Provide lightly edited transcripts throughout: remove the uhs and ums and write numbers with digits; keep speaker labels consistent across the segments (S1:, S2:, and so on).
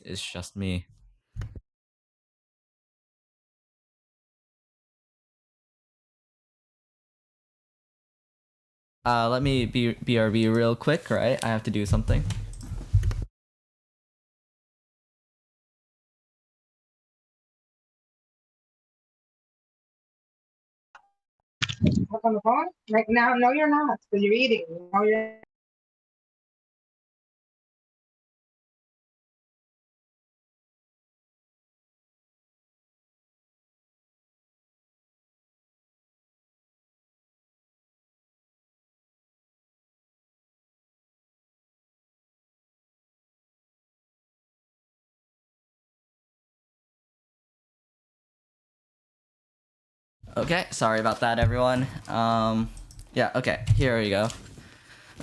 S1: It's just me. Let me BRB real quick, right? I have to do something.
S2: Look on the phone? Right now? No, you're not, because you're eating. No, you're.
S1: Okay, sorry about that, everyone. Yeah, okay, here we go.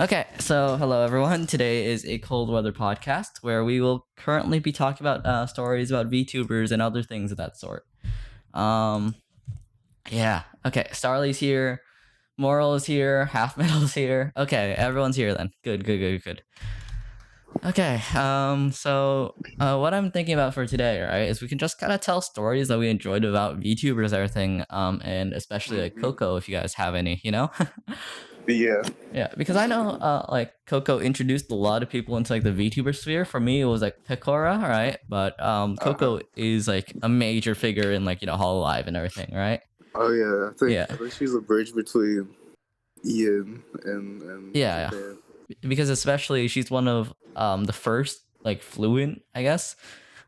S1: Okay, so hello, everyone. Today is a cold weather podcast where we will currently be talking about stories about VTubers and other things of that sort. Um, yeah, okay, Starly's here, Moral is here, Half Metal's here. Okay, everyone's here then. Good. Okay, what I'm thinking about for today, right, is we can just kind of tell stories that we enjoyed about VTubers, everything, and especially like Coco, if you guys have any, you know?
S3: Yeah.
S1: Yeah, because I know, like Coco introduced a lot of people into like the VTuber sphere. For me, it was like Pecora, right? But Coco is like a major figure in like Hololive and everything, right?
S3: Oh yeah.
S1: Yeah.
S3: I think she's a bridge between Ian and
S1: Yeah,
S3: Japan.
S1: because especially she's one of the first like fluent, I guess,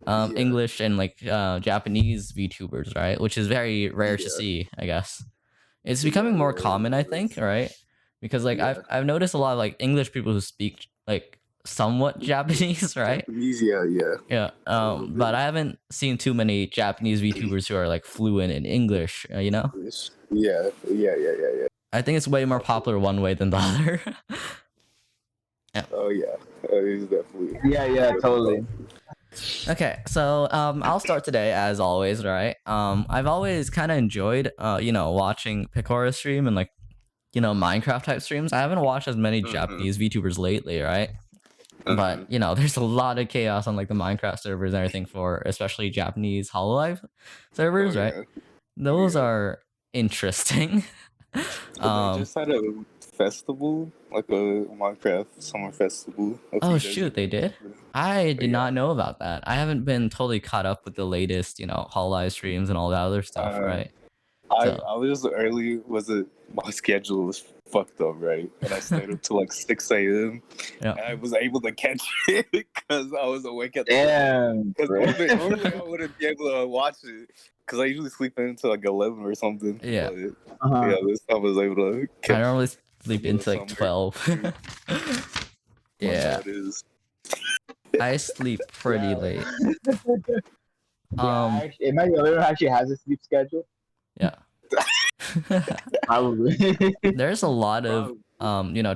S3: Yeah.
S1: English and like Japanese VTubers, right? Which is very rare to
S3: Yeah.
S1: see, I guess. It's becoming more common, I think, right? Because like
S3: Yeah.
S1: I've noticed a lot of like English people who speak like somewhat Japanese, right?
S3: Japanese, yeah.
S1: Yeah.
S3: little bit.
S1: But I haven't seen too many Japanese VTubers who are like fluent in English, you know?
S3: Yeah.
S1: I think it's way more popular one way than the other.
S3: Oh yeah. He's definitely.
S4: Yeah, totally.
S1: Okay, so I'll start today as always, right? I've always kind of enjoyed watching Picora stream and like Minecraft type streams. I haven't watched as many Japanese VTubers lately, right? But there's a lot of chaos on like the Minecraft servers and everything for especially Japanese Hololive servers, right? Those are interesting.
S3: They just had a festival, like a Minecraft summer festival.
S1: Oh shoot, they did? I did not know about that. I haven't been totally caught up with the latest, Hololive streams and all that other stuff, right?
S3: I was just early. My schedule was fucked up, right? And I stayed up till like 6 a.m.
S1: Yeah.
S3: And I was able to catch it because I was awake at the
S4: Damn.
S3: Because normally I wouldn't be able to watch it because I usually sleep in until like 11 or something.
S1: Yeah.
S3: But, yeah, this time I was able to catch
S1: I normally sleep into like 12. Yeah.
S3: It is.
S1: I sleep pretty late.
S4: My other actually has a sleep schedule.
S1: Yeah.
S4: Probably.
S1: There's a lot of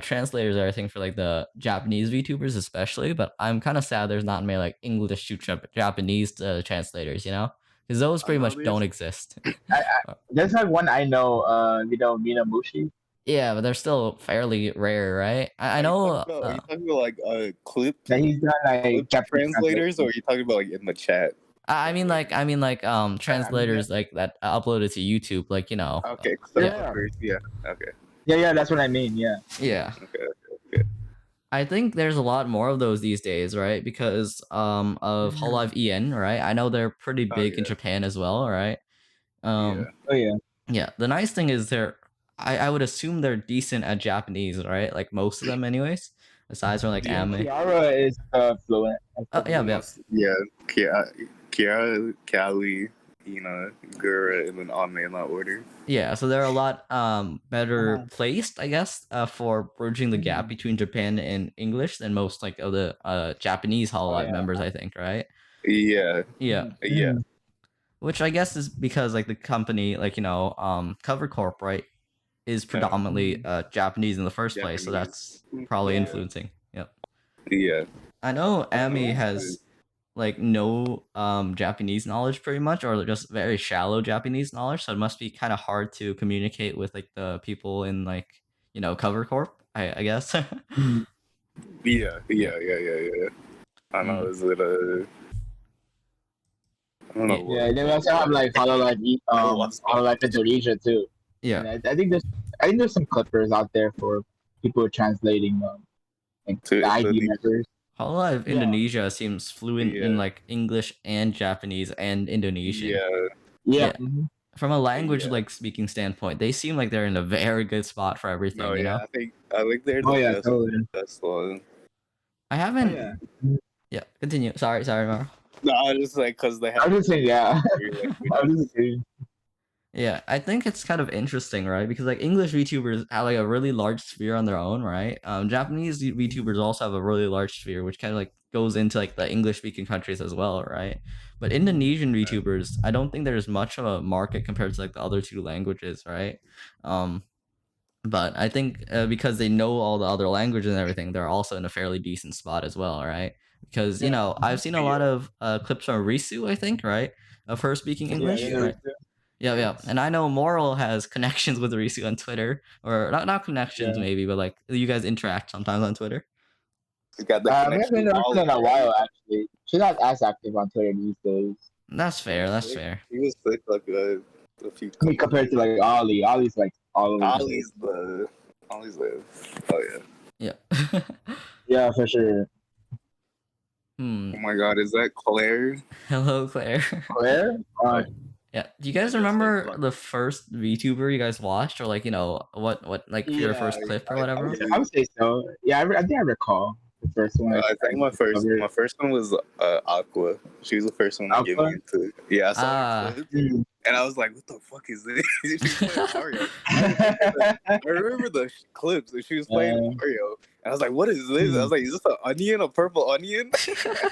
S1: translators and everything for like the Japanese VTubers especially, but I'm kind of sad there's not many like English to Japanese translators, because those pretty much don't exist.
S4: There's like one I know, Minamushi.
S1: Yeah, but they're still fairly rare, right? I know.
S3: Are you talking about like a clip?
S4: That he's done like Japanese
S3: translators, or are you talking about like in the chat?
S1: I mean translators like that uploaded to YouTube, like
S3: Okay.
S4: Yeah.
S3: Okay.
S4: Yeah, that's what I mean. Yeah.
S1: Yeah.
S3: Okay.
S1: I think there's a lot more of those these days, right? Because of Hololive EN, right? I know they're pretty big in Japan as well, right?
S4: Oh yeah.
S1: Yeah. The nice thing is I would assume they're decent at Japanese, right? Like most of them, anyways. Aside from like anime.
S4: Kiara is fluent.
S1: Oh yeah.
S3: Yeah. Kiara, Callie, Gura, and then Ame in that order.
S1: Yeah, so they're a lot better placed, I guess, for bridging the gap between Japan and English than most like of the Japanese Hololive members, I think, right?
S3: Yeah.
S1: Which I guess is because like the company, like Cover Corp, right, is predominantly Japanese in the first place, so that's probably influencing. Yep.
S3: Yeah.
S1: I know Amy has like no Japanese knowledge pretty much, or just very shallow Japanese knowledge, so it must be kind of hard to communicate with like the people in like Cover Corp, I guess.
S3: Yeah. I know. Is it I don't know.
S1: Yeah.
S3: What,
S4: Yeah, they also have like Hololive Indonesia too.
S1: Yeah.
S4: And I think there's some clippers out there for people translating like
S3: to
S4: the ID
S3: Indonesia.
S4: members.
S1: Hololive
S4: Yeah.
S1: Indonesia seems fluent in
S3: Yeah.
S1: like English and Japanese and Indonesian.
S3: Yeah,
S4: Yeah.
S1: Yeah. From a language
S3: Yeah.
S1: like speaking standpoint, they seem like they're in a very good spot for everything.
S3: no,
S1: You
S3: yeah.
S1: know,
S3: I think they're
S4: Oh
S3: the
S4: yeah,
S3: best.
S4: totally.
S3: Best one.
S1: I
S4: Oh,
S1: haven't.
S4: yeah.
S1: Yeah. Continue. Sorry, Maro.
S3: No, I just like because they have
S4: I'm just saying, yeah.
S3: weird
S4: I'm
S3: languages.
S4: just saying.
S1: Yeah, I think it's kind of interesting, right? Because like English VTubers have like a really large sphere on their own, right? Japanese VTubers also have a really large sphere, which kind of like goes into like the English speaking countries as well, right? But Indonesian VTubers, I don't think there's much of a market compared to like the other two languages, right? Um, but I think because they know all the other languages and everything, they're also in a fairly decent spot as well, right? Because you
S4: Yeah.
S1: know, I've seen a lot of clips from Risu, I think, right, of her speaking English,
S4: Yeah,
S1: right? Yeah. And I know Moral has connections with Risu on Twitter, or not connections
S4: Yeah.
S1: maybe, but like you guys interact sometimes on Twitter.
S3: You got the
S4: We
S3: connection.
S4: haven't been
S3: with
S4: interacting in a
S3: Ollie,
S4: while actually. She's not as active on Twitter these days.
S1: That's fair. That's
S3: Sick.
S1: fair.
S3: He was sick like a few.
S4: I mean, compared to like Ollie. Ollie's like all over the place.
S3: Ollie's the. Oh yeah.
S1: Yeah.
S4: Yeah, for sure.
S1: Hmm.
S3: Oh my God, is that Claire?
S1: Hello, Claire.
S4: Claire?
S1: Yeah. Do you guys remember the first VTuber you guys watched, or like what like your first
S4: Yeah,
S1: clip or
S3: I
S1: whatever?
S4: I would say so. Yeah, I think I recall the first one.
S3: I think my first one was Aqua. She was the first one to get me
S4: Aqua?
S3: into. Yeah, I saw
S1: Ah.
S3: her clip,
S4: Mm.
S3: and I was like, "What the fuck is this?" She was playing Mario. I remember the clips, and she was playing
S4: Yeah.
S3: Mario, and I was like, "What is this?" I was like, "Is this an onion? A purple onion?"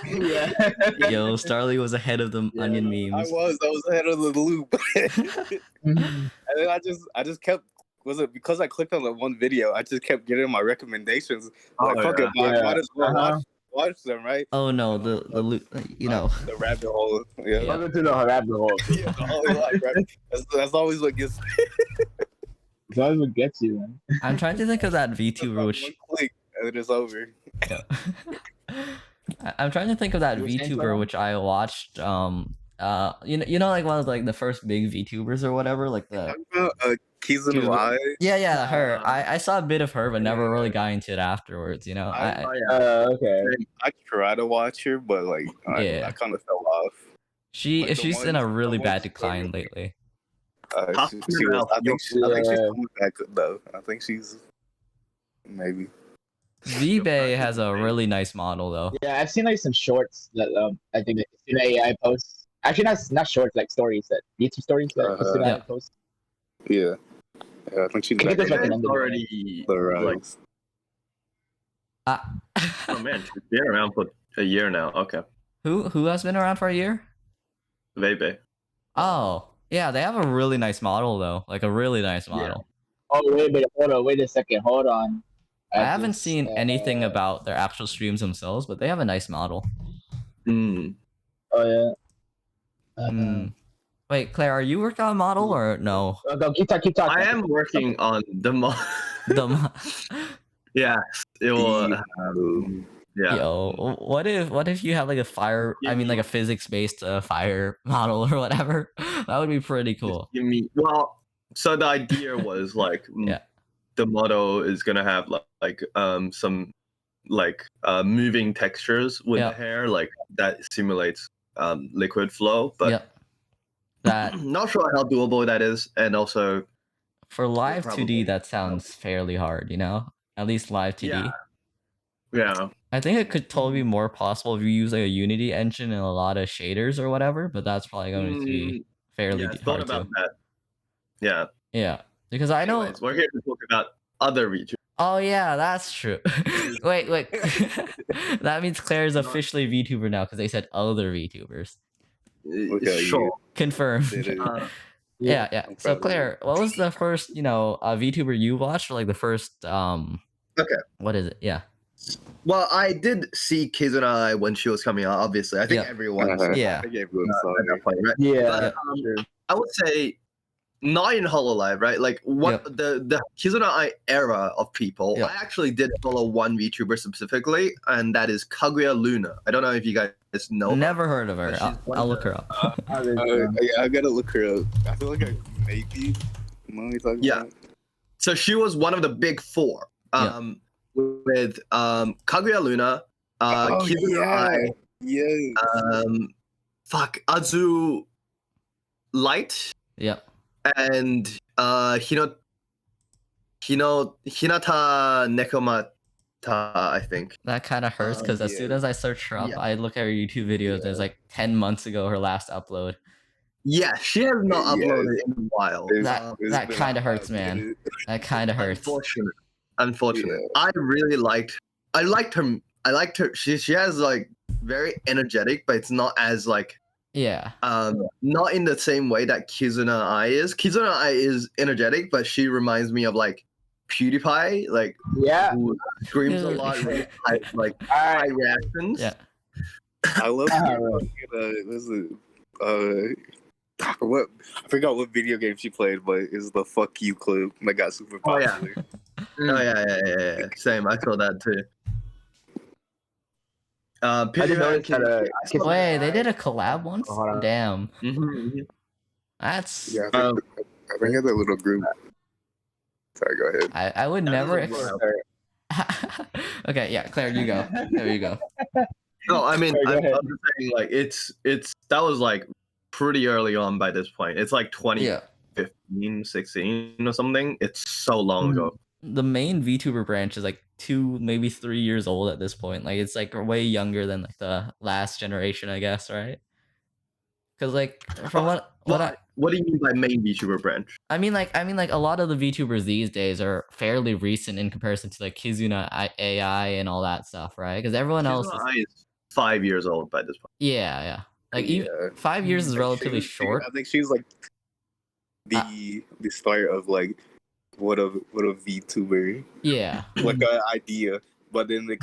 S4: Yeah.
S1: Yo, Starly was ahead of the
S4: Yeah,
S1: onion
S3: I
S1: memes.
S3: was ahead of the loop.
S4: Mhm.
S3: And then I just kept, was it because I clicked on the one video, I just kept getting my recommendations. Like,
S5: Oh,
S3: fuck it,
S4: yeah.
S3: might as well
S4: Uh-huh.
S3: watch them, right?
S1: Oh no, the
S3: The rabbit hole. Yeah.
S4: Welcome to the rabbit hole.
S3: Yeah, the Holly Life rabbit. That's always what gets
S4: It's always what gets you, man.
S1: I'm trying to think of that
S3: one
S1: VTuber which
S3: click and then it's over.
S1: yeah. I'm trying to think of that
S4: You were saying
S1: VTuber
S4: something?
S1: which I watched you know like one of like the first big VTubers or whatever, like the
S3: Kizun Y.
S1: yeah, her.
S5: Uh,
S1: I saw a bit of her but never really
S3: Yeah.
S1: got into it afterwards, you know.
S3: I-
S4: Okay.
S3: I try to watch her, but like
S1: Yeah.
S3: I kind of fell off. Like, the
S1: she's in a
S3: ones-
S1: really
S3: the
S1: bad
S3: ones-
S1: decline lately.
S3: She was, I think she's coming back though. I think she's maybe.
S1: V-Bay has a really nice model though.
S4: Yeah, I've seen like some shorts that I think that Christina AI posts. Actually, not shorts, like stories that YouTube stories that Christina
S1: Yeah.
S4: AI posts.
S3: Yeah. I think she's
S4: I think
S3: back
S4: it's
S3: on
S4: recommended.
S5: already
S3: the rise.
S5: like,
S1: Ah.
S5: oh man, she's been around for a year now. Okay,
S1: Who has been around for a year?
S5: Vebe.
S1: Oh, yeah, they have a really nice model though. Like a really nice model.
S4: Oh wait a second, hold on.
S1: I haven't
S4: just,
S1: seen anything about their actual streams themselves, but they have a nice model.
S5: Mm.
S4: Oh yeah.
S1: Hmm. Wait, Claire, are you working on a model or no?
S4: Go, keep talking.
S5: I am working on the
S1: The mo-
S5: yeah, it will. Yeah.
S1: Yo, what if you have like a fire? I mean, like a physics-based fire model or whatever. That would be pretty cool.
S5: Give me so the idea was like
S1: Yeah.
S5: the model is gonna have like some like moving textures with
S1: Yeah.
S5: the hair like that simulates liquid flow, but
S1: Yep. That
S5: not sure how doable that is, and also
S1: for live 2D,
S5: probably-
S1: that sounds fairly hard. You know, at least live 2D.
S5: yeah.
S1: I think it could totally be more possible if you use like a Unity engine and a lot of shaders or whatever, but that's probably going to be fairly
S5: Yeah, thought
S1: hard
S5: about
S1: too.
S5: that. Yeah.
S1: Yeah, because I know.
S5: Anyways, we're here to talk about other regions.
S1: Oh yeah, that's true. wait. That means Claire's officially VTuber now because they said other VTubers.
S3: Okay,
S5: Sure.
S1: Confirmed.
S3: Did it.
S1: Yeah.
S3: I'm
S1: So
S3: proud of
S1: Claire, what was the first, VTuber you watched, or like the first
S5: Okay.
S1: what is it? Yeah.
S5: Well, I did see Kizuna when she was coming out. Obviously, I think
S1: Yeah.
S5: everyone.
S3: Uh-huh.
S1: Yeah.
S3: I think everyone
S5: at
S3: saw
S5: that
S3: it.
S5: point, right?
S4: Yeah.
S5: But,
S4: Sure.
S5: I would say not in Hololive, right? Like what the Kizuna Ai era of people.
S1: Yep.
S5: I actually did follow one VTuber specifically, and that is Kaguya Luna. I don't know if you guys know.
S1: Never heard of her.
S5: She's one
S1: I'll
S5: of
S1: look
S5: the-
S1: her up.
S3: I gotta look her up. I feel like I maybe know what you're talking
S5: Yeah.
S3: about.
S5: So she was one of the big four. With Kaguya Luna, Kizuna Ai,
S3: Yeah.
S5: Azu Light,
S1: Yep.
S5: and Hinata Nekomata, I think.
S1: That kind of hurts because as soon as I search her up,
S5: Yeah.
S1: I look at her YouTube videos. There's like 10 months ago her last upload.
S5: Yeah, she has not
S3: Yeah.
S5: uploaded in a while.
S1: That kind of hurts, man. That kind of hurts.
S5: Unfortunate. I liked her. She has like very energetic, but it's not as like
S1: Yeah.
S5: not in the same way that Kizuna Ai is. Kizuna Ai is energetic, but she reminds me of like PewDiePie, like
S4: Yeah.
S5: who screams a lot, really high, like high reactions.
S1: Yeah.
S3: I love what I forgot what video game she played, but it's the "fuck you" clip that got super
S5: Oh, yeah.
S3: popular.
S5: Oh yeah. Same. I saw that too.
S4: I didn't notice that.
S1: Wait, they did a collab once?
S4: Oh, hold on.
S1: Damn.
S5: Mhm.
S1: That's.
S3: Yeah, I think it's a little group. Sorry, go ahead.
S1: I would
S5: That
S1: never.
S5: is a wild-
S1: Okay, yeah, Claire, you go. There you go.
S5: No, I mean,
S4: Sorry, go
S5: I'm
S4: ahead.
S5: just saying, like, it's that was like pretty early on by this point. It's like 2015,
S1: Yeah.
S5: 16 or something. It's so long ago.
S1: The main VTuber branch is like 2, maybe 3 years old at this point. Like it's like way younger than like the last generation, I guess, right? Because like from
S5: What do you mean by main VTuber branch?
S1: I mean like a lot of the VTubers these days are fairly recent in comparison to like Kizuna AI and all that stuff, right? Because everyone else
S5: Kizuna
S1: is,
S5: Ai is 5 years old by this point.
S1: yeah. Like
S3: Yeah.
S1: even 5 years is relatively short.
S3: I think she's like the start of like what a VTuber,
S1: Yeah.
S3: like an idea. But then it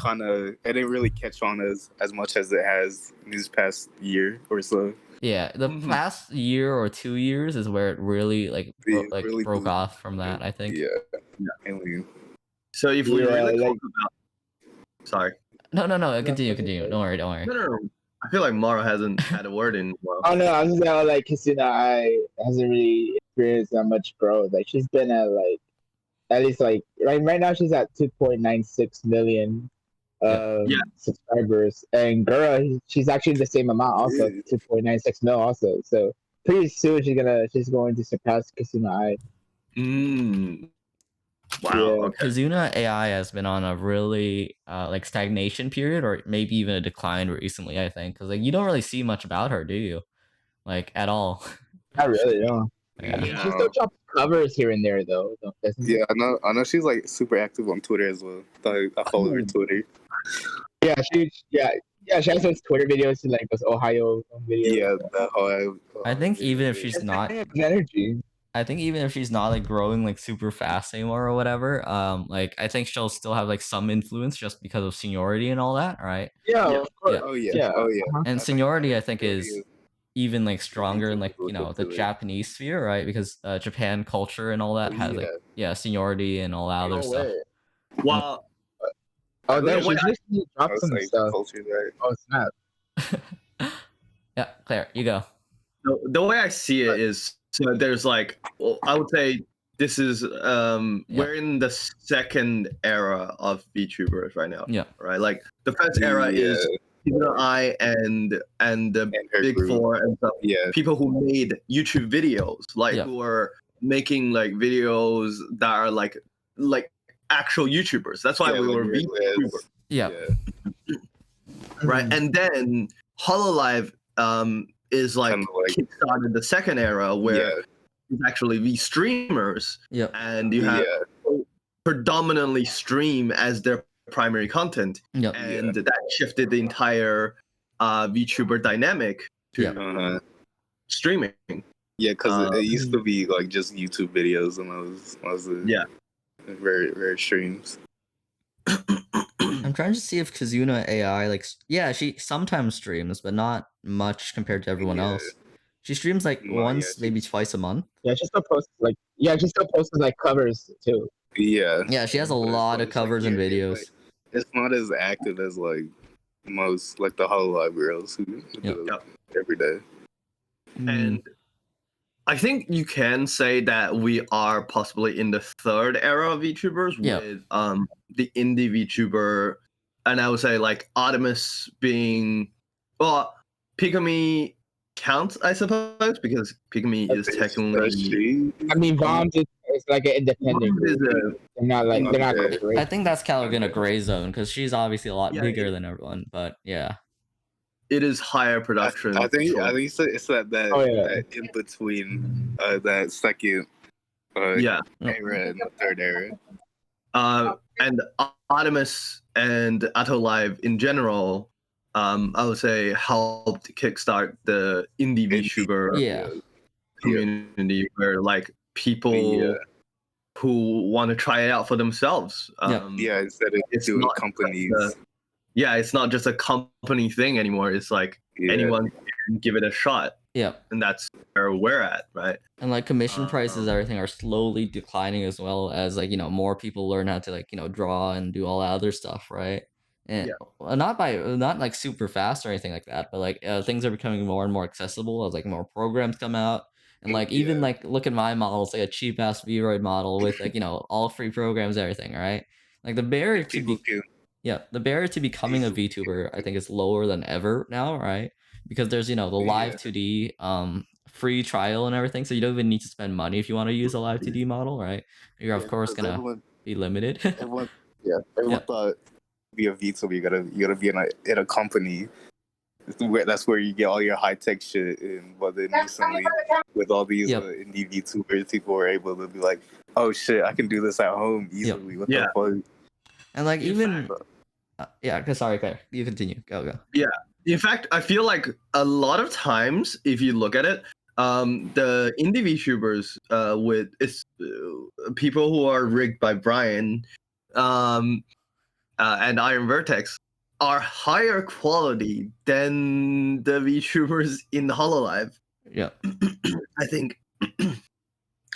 S3: didn't really catch on as much as it has this past year or so.
S1: Yeah, the
S5: Mhm.
S1: past year or 2 years is where it really like
S3: Really
S1: broke
S3: blew-
S1: off from that, I think.
S3: Yeah. And
S5: So if we
S4: Yeah,
S5: really
S4: like-
S5: talk about, sorry,
S1: No, continue. Don't worry.
S5: no. I feel like Mara hasn't had a word in a while.
S4: Oh no, I was just saying like Kizuna Ai hasn't really experienced that much growth. Like she's been at like at least like right now she's at 2.96 million
S5: Yeah.
S4: subscribers, and Gura she's actually the same amount also, 2.96 mil also. So pretty soon she's going to surpass Kizuna Ai.
S5: Wow.
S4: Yeah.
S5: Okay.
S1: Kizuna AI has been on a really like stagnation period or maybe even a decline recently, I think, because like you don't really see much about her, do you? Like at all.
S4: Not really, no.
S1: Yeah.
S4: She still drops covers here and there though. doesn't she?
S3: yeah, I know she's like super active on Twitter as well. I follow her Twitter.
S4: Yeah, she has those Twitter videos and like those Ohio videos.
S3: Yeah, that whole.
S1: I think even if she's not
S4: energy.
S1: I think even if she's not like growing like super fast anymore or whatever, like I think she'll still have like some influence just because of seniority and all that, right?
S4: Yeah,
S5: Yeah.
S4: of course.
S1: Yeah.
S3: Oh yeah.
S4: Yeah.
S3: Oh yeah.
S1: And
S3: I
S1: seniority I think
S3: seniority
S1: is even like stronger in like, you know, the
S3: to it.
S1: Japanese sphere, right? Because Japan culture and all that has like seniority and all that other
S4: No
S1: stuff.
S4: way.
S5: Well,
S4: Oh, there
S5: Wait,
S4: she just
S3: I
S4: dropped
S3: was
S4: some
S3: like
S4: stuff.
S3: culture there.
S4: Oh snap!
S1: Yeah, Claire, you go.
S5: the way I see it is, so there's like, well, I would say this is we're in the second era of VTubers right now.
S1: Yeah.
S5: Right. Like the first era is Kizuna Ai and the
S3: And her
S5: Big
S3: group.
S5: Four and stuff.
S3: Yeah.
S5: People who made YouTube videos, like
S1: Yeah.
S5: who are making like videos that are like actual YouTubers. That's why
S3: Yeah,
S5: we
S3: like
S5: were
S3: real
S5: VTubers,
S1: Yeah.
S5: right? And then Hololive is like
S3: Kinda like-
S5: kickstarted the second era where
S3: Yeah.
S5: it's actually the streamers
S1: Yeah.
S5: and you have predominantly stream as their primary content,
S1: Yeah.
S5: and that shifted the entire VTuber dynamic to
S1: Yeah.
S5: streaming.
S3: Yeah, because it used to be like just YouTube videos and those very very streams.
S1: I'm trying to see if Kizuna AI like she sometimes streams, but not much compared to everyone
S3: Yeah.
S1: else. She streams like
S3: No, yeah,
S1: once,
S3: she-
S1: maybe twice a month.
S4: Yeah, she still posts she still posts like covers too.
S3: Yeah.
S1: Yeah, she has a
S3: But
S1: lot of
S3: it's like,
S1: covers and
S3: yeah,
S1: videos.
S3: it's not as active as like most like the Hololive girls who do it
S5: Yep.
S3: every day.
S5: And I think you can say that we are possibly in the third era of VTubers
S1: Yeah.
S5: with the indie VTuber, and I would say like Artemis being, well, Pigamy counts, I suppose, because Pigamy is technically.
S3: She,
S4: I mean, Voms is like an independent
S5: Is
S4: group. They're not like they're not
S3: Okay.
S1: I
S4: corporate.
S1: think that's kind of in a gray zone because she's obviously a lot
S5: Yeah,
S1: bigger than everyone. But yeah,
S5: it is higher production.
S3: I think
S5: for sure.
S3: it's that
S4: Oh, yeah.
S3: that in between that second
S5: Yeah.
S3: era and the third era.
S5: And Artemis and Atto Live in general, I would say helped kickstart the indie VTuber
S1: yeah,
S5: community where like people
S3: Yeah.
S5: who want to try it out for themselves.
S3: Yeah, instead of
S5: It's
S3: doing
S5: not
S3: companies.
S5: Yeah, it's not just a company thing anymore. It's like
S3: Yeah.
S5: anyone can give it a shot,
S1: yeah.
S5: and that's where we're at, right?
S1: And like commission prices, everything are slowly declining as well as like more people learn how to like draw and do all that other stuff, right? And not like super fast or anything like that, but like things are becoming more and more accessible as like more programs come out. And like even
S3: Yeah.
S1: like look at my model, it's like a cheap ass Vroid model with like all free programs, everything, right? Like the barrier to
S3: People
S1: be
S3: can
S1: the barrier to becoming a
S3: easily-
S1: VTuber I think is lower than ever now, right? Because there's the live
S3: Yeah.
S1: 2D free trial and everything, so you don't even need to spend money if you want to use a live 2D model, right? You're of course
S3: because
S1: gonna be limited.
S3: everyone
S1: Yeah.
S3: thought to be a VTuber you gotta be in a company. That's where you get all your high tech shit. But then recently, with all these
S1: Yep.
S3: indie VTubers, people were able to be like, "Oh shit, I can do this at home easily." What
S5: Yeah.
S3: the fuck?
S1: And like
S5: In
S1: even sorry, Claire, you continue. Go.
S5: In fact, I feel like a lot of times, if you look at it, the indie VTubers with people who are rigged by Brian and Iron Vertex are higher quality than the VTubers in Hololive.
S1: Yeah.
S5: I think,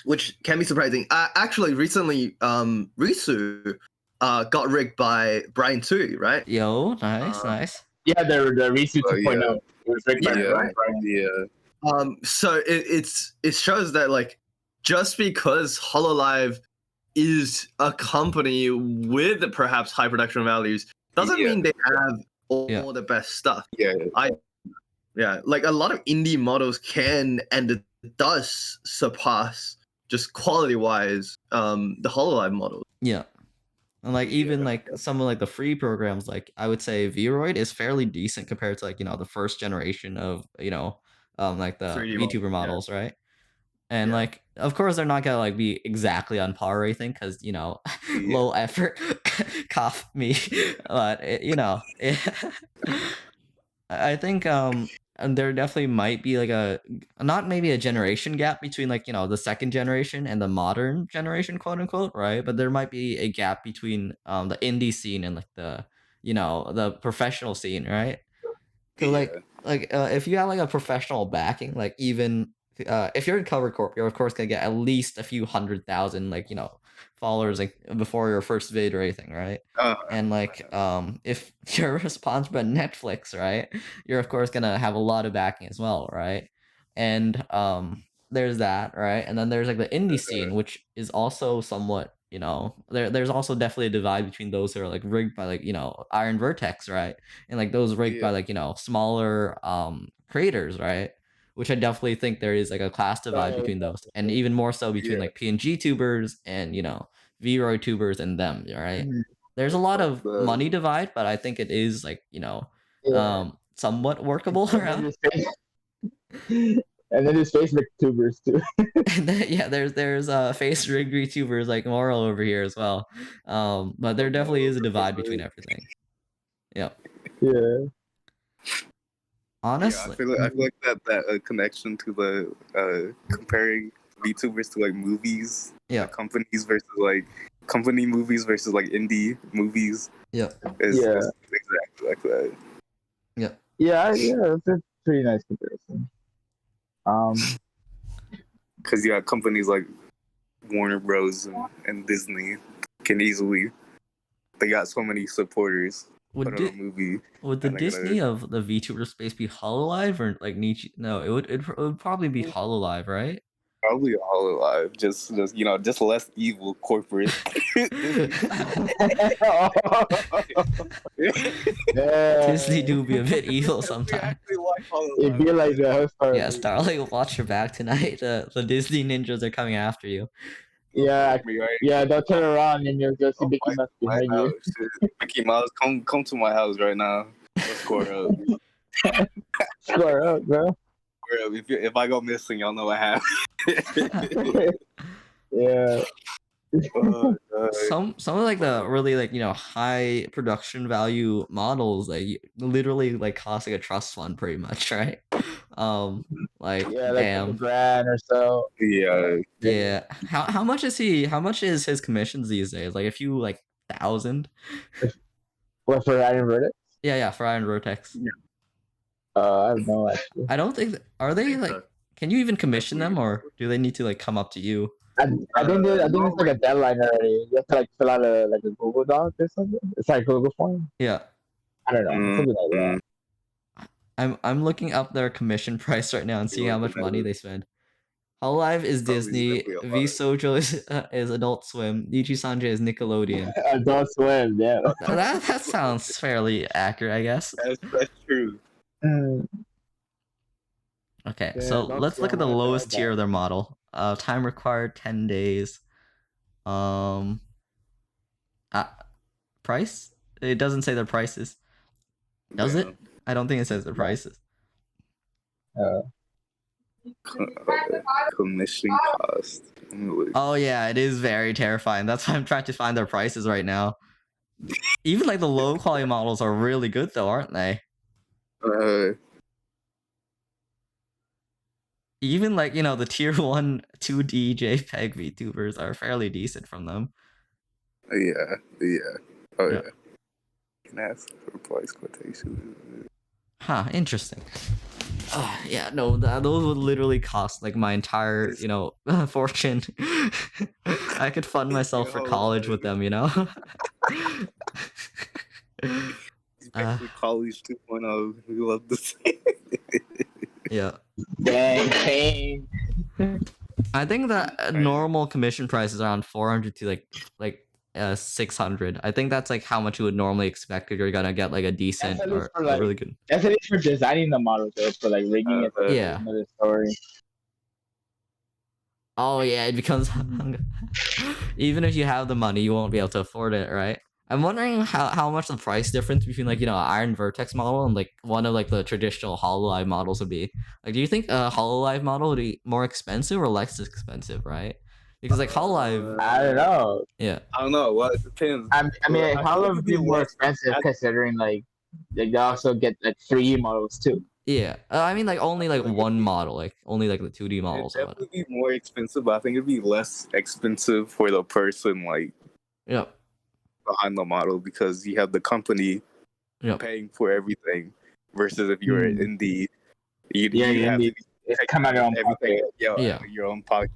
S5: which can be surprising. Actually, recently, Risu got rigged by Brian Tui, right?
S1: Yo, nice.
S4: Yeah, the Risu
S3: Oh,
S4: 2.0.
S3: yeah.
S4: It was rigged by
S3: Yeah,
S4: Brian.
S3: yeah.
S5: So it shows that like just because Hololive is a company with perhaps high production values doesn't
S3: Yeah.
S5: mean they have all
S1: Yeah.
S5: the best stuff.
S3: Yeah,
S5: Yeah, like a lot of indie models can and it does surpass just quality wise the Hololive models.
S1: Yeah. And like even
S3: Yeah.
S1: like some of like the free programs, like I would say Vroid is fairly decent compared to like the first generation of like the
S5: 3D
S1: VTuber
S5: models, yeah.
S1: models, right? And
S5: Yeah.
S1: like of course they're not gonna like be exactly on par or anything because low effort cough me, but I think and there definitely might be like not maybe a generation gap between like the second generation and the modern generation, quote unquote, right? But there might be a gap between the indie scene and like the the professional scene, right? Cause if you have like a professional backing, like even if you're in Cover Corp, you're of course gonna get at least a few 100,000 like followers like before your first vid or anything, right? And like if you're sponsored by Netflix, right, you're of course gonna have a lot of backing as well, right? And there's that, right? And then there's like the indie scene, which is also somewhat there's also definitely a divide between those who are like rigged by like Iron Vertex, right, and like those rigged by like smaller creators, right? Which I definitely think there is like a class divide between those, and even more so between like PNG tubers and Vroid tubers and them, right? There's a lot of money divide, but I think it is like somewhat workable around.
S4: And then there's Facebook tubers too.
S1: And then, there's face rigged VTubers like Moral over here as well. But there definitely is a divide between everything. Yeah.
S4: Yeah.
S1: Honestly.
S3: I feel like that connection to the comparing VTubers to like movies,
S1: Yeah.
S3: like companies versus like company movies versus like indie movies.
S1: Yeah.
S3: Is exactly like that.
S1: Yeah.
S4: Yeah, that's a pretty nice comparison.
S3: Because you got companies like Warner Bros. And Disney can easily. They got so many supporters. Put
S1: Would
S3: on a
S1: di-
S3: movie.
S1: would the
S3: and they're gonna-
S1: Disney of the VTuber space be Hololive or like Nietzsche? No, it would probably be Hololive, right?
S3: Probably all alive. Just just less evil corporate.
S1: Disney do be a bit evil
S3: We
S1: sometimes.
S3: actually like
S4: It'd be
S3: Hololive.
S4: like the
S1: Yeah, Starlight, watch your back tonight. The Disney ninjas are coming after you.
S4: Yeah,
S3: Me, right?
S4: yeah. Don't turn around and you'll just see Mickey
S3: Right
S4: Mouse behind
S3: now,
S4: you.
S3: shit. Mickey Mouse, come to my house right now. Let's score up.
S4: Square up, bro.
S3: Square up. If I go missing, y'all know what happened.
S4: Yeah.
S3: God.
S1: Some of like the really like high production value models like literally like cost like a trust fund pretty much, right? Like
S4: Yeah, like
S1: damn.
S4: $1,000 or so.
S3: Yeah.
S1: Yeah. How much is he? How much is his commissions these days? Like a few like thousand?
S4: What for Iron Verdict?
S1: Yeah, for Iron Rotex.
S4: I don't know actually.
S1: I don't think are they like. Can you even commission them, or do they need to like come up to you?
S4: I think it's like a deadline already. You have to like fill out a Google Doc or something. It's like Google form.
S1: Yeah.
S4: I don't know, something like that.
S1: I'm looking up their commission price right now and seeing how much money they spend. Hololive is
S3: Probably
S1: Disney,
S3: definitely a
S1: V
S3: lot.
S1: Sojo is Adult Swim, Nichi Sanjay is Nickelodeon.
S4: Adult Swim, yeah.
S1: That sounds fairly accurate, I guess.
S3: That's true.
S4: Mm,
S1: Okay,
S4: Yeah,
S1: so
S4: Adult
S1: let's look at
S4: Swim,
S1: the
S4: I
S1: lowest
S4: tried
S1: tier
S4: that.
S1: of their model. Time required 10 days. Um, price? It doesn't say their prices. Does
S3: Yeah.
S1: it? I don't think it says their prices.
S3: Commission cost. Let me look.
S1: Oh yeah, it is very terrifying. That's why I'm trying to find their prices right now. Even like the low quality models are really good though, aren't they? Even like the tier 1 2D JPEG VTubers are fairly decent from them.
S3: Yeah. Oh
S1: Yeah.
S3: yeah. Can I ask for price quotation?
S1: Huh, interesting. Yeah, no, those would literally cost like my entire, fortune. I could fund myself for college with them,
S3: Especially college 2.0. We love to see.
S1: Yeah.
S4: Dang, pain.
S1: I think that normal commission price is around 400 to like 600. I think that's like how much you would normally expect if you're gonna get like a decent
S4: That's at least
S1: or
S4: for,
S1: a
S4: like-
S1: really good.
S4: That's at least for designing the model, though. For like rigging it, that's
S1: Yeah.
S4: another story.
S1: Oh yeah, it becomes even if you have the money, you won't be able to afford it, right? I'm wondering how much the price difference between like Iron Vertex model and like one of like the traditional Hololive models would be. Like, do you think a Hololive model would be more expensive or less expensive, right? Because like Hololive,
S4: I don't know.
S1: yeah,
S3: I don't know. Well, it depends.
S4: I mean,
S3: I
S4: how
S3: think
S4: would
S3: it'd
S4: be
S3: be
S4: more
S3: less-
S4: expensive considering like they also get like 3D models too.
S1: yeah. I mean like only like one model, like only like the 2D models.
S3: It'd
S1: Or whatever.
S3: definitely be more expensive, but I think it'd be less expensive for the person like
S1: Yeah,
S3: behind the model because you have the company
S1: yeah.
S3: paying for everything versus if you're
S4: Hmm.
S3: indie, you
S4: Yeah,
S3: have
S4: indie.
S3: to
S4: It's
S3: take
S4: come out of your own
S3: everything
S4: pocket.
S1: Yeah.
S3: out of your own pocket,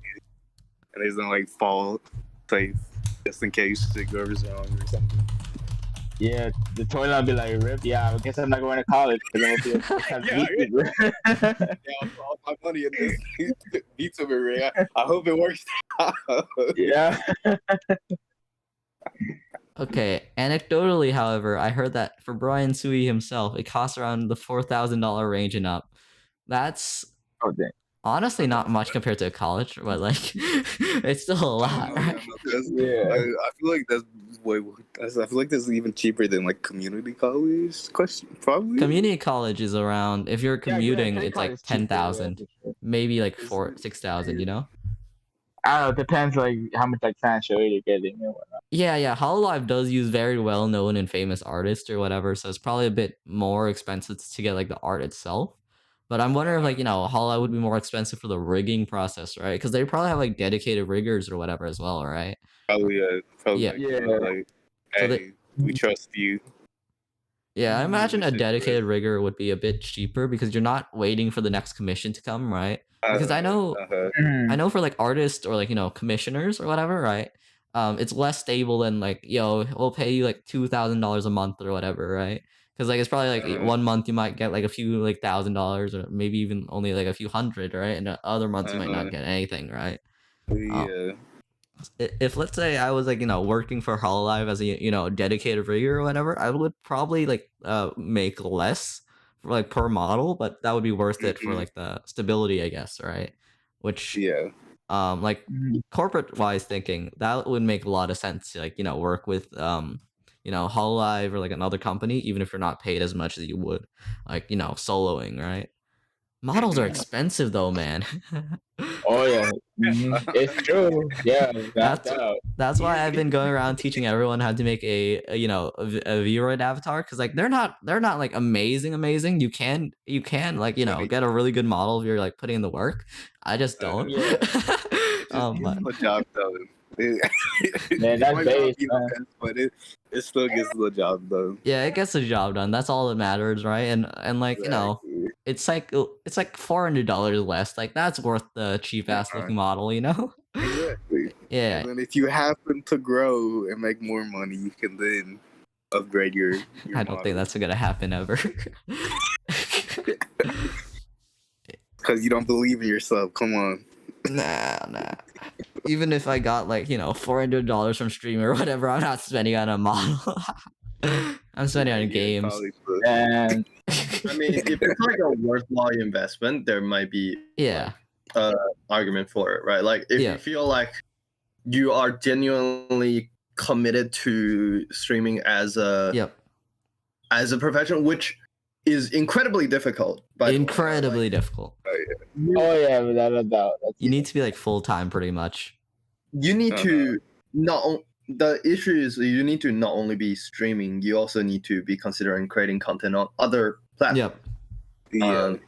S3: and it doesn't like fall safe just in case it goes wrong or something.
S4: Yeah, the toilet will be like, rip. Yeah, I guess I'm not going to college because I'm gonna be a full-time
S3: Yeah,
S4: YouTuber.
S3: Yeah, I'll put all my money in this VTuber ring. I hope it works out.
S4: Yeah.
S1: Okay. Anecdotally, however, I heard that for Brian Sui himself, it costs around the $4,000 range and up. That's
S4: Oh dang.
S1: honestly not much compared to a college, but like it's still a lot, right?
S4: Yeah.
S3: I feel like that's way. I feel like this is even cheaper than like community college. Probably.
S1: Community college is around if you're commuting,
S4: credit
S1: it's
S4: card
S1: like
S4: is cheaper,
S1: 10,000,
S4: for sure.
S1: maybe like 6,000.
S4: I don't know. It depends like how much like fan show you're getting and whatnot.
S1: Yeah. Hololive does use very well known and famous artists or whatever, so it's probably a bit more expensive to get like the art itself. But I'm wondering if like Hololive would be more expensive for the rigging process, right? Because they probably have like dedicated riggers or whatever as well, right?
S3: Probably. Probably.
S1: Yeah.
S3: Like,
S4: Yeah.
S3: like,
S1: So
S3: hey, we trust you.
S1: Yeah, I imagine a
S3: which is
S1: dedicated rigger would be a bit cheaper because you're not waiting for the next commission to come, right? Because I know I
S4: Mhm.
S1: know for like artists or like, commissioners or whatever, right? It's less stable than like, we'll pay you like $2,000 a month or whatever, right? Because like it's probably like 1 month you might get like a few like $1,000 or maybe even only like a few hundred, right? And other months you might not get anything, right? Um,
S3: yeah.
S1: if let's say I was like working for Hololive as a dedicated rigger or whatever, I would probably like make less for like per model, but that would be worth it for
S3: Mhm.
S1: like the stability, I guess, right? Which
S3: Yeah.
S1: like
S4: Mhm.
S1: corporate wise thinking, that would make a lot of sense to like work with Hololive or like another company, even if you're not paid as much as you would like soloing, right? Models are
S3: Mhm.
S1: expensive though, man.
S4: Oh yeah, it's true. Yeah, without
S1: That's
S4: doubt.
S1: that's why I've been going around teaching everyone how to make a Vroid avatar because like they're not like amazing. You can like get a really good model if you're like putting in the work. I just don't.
S4: Yeah,
S3: It just gets
S1: But
S3: the job done.
S4: man,
S3: It
S4: that's
S3: might not
S4: base,
S3: be the
S4: man.
S3: best, but it still gets the job done.
S1: yeah, it gets the job done. That's all that matters, right? And like
S3: Exactly.
S1: it's like $400 less. Like that's worth the cheap ass looking model,
S3: Exactly.
S1: Yeah,
S3: And then if you happen to grow and make more money, you can then upgrade your
S1: I don't think
S3: model.
S1: that's gonna happen ever.
S3: Because you don't believe in yourself. Come on.
S1: Nah. Even if I got like $400 from stream or whatever, I'm not spending on a model. I'm spending on
S3: Yeah,
S1: games.
S3: probably should.
S4: And
S5: I mean, if it's like a worthwhile investment, there might be
S1: Yeah,
S5: argument for it, right? Like if
S1: Yeah.
S5: you feel like you are genuinely committed to streaming as a
S1: yep.
S5: profession, which is incredibly difficult. By the way, right?
S1: Incredibly difficult.
S4: oh yeah, without a doubt. That's
S1: You need to be like full time, pretty much.
S5: You need to the issue is you need to not only be streaming, you also need to be considering creating content on other platforms.
S1: Yep.
S3: Yeah.
S5: Um,
S4: like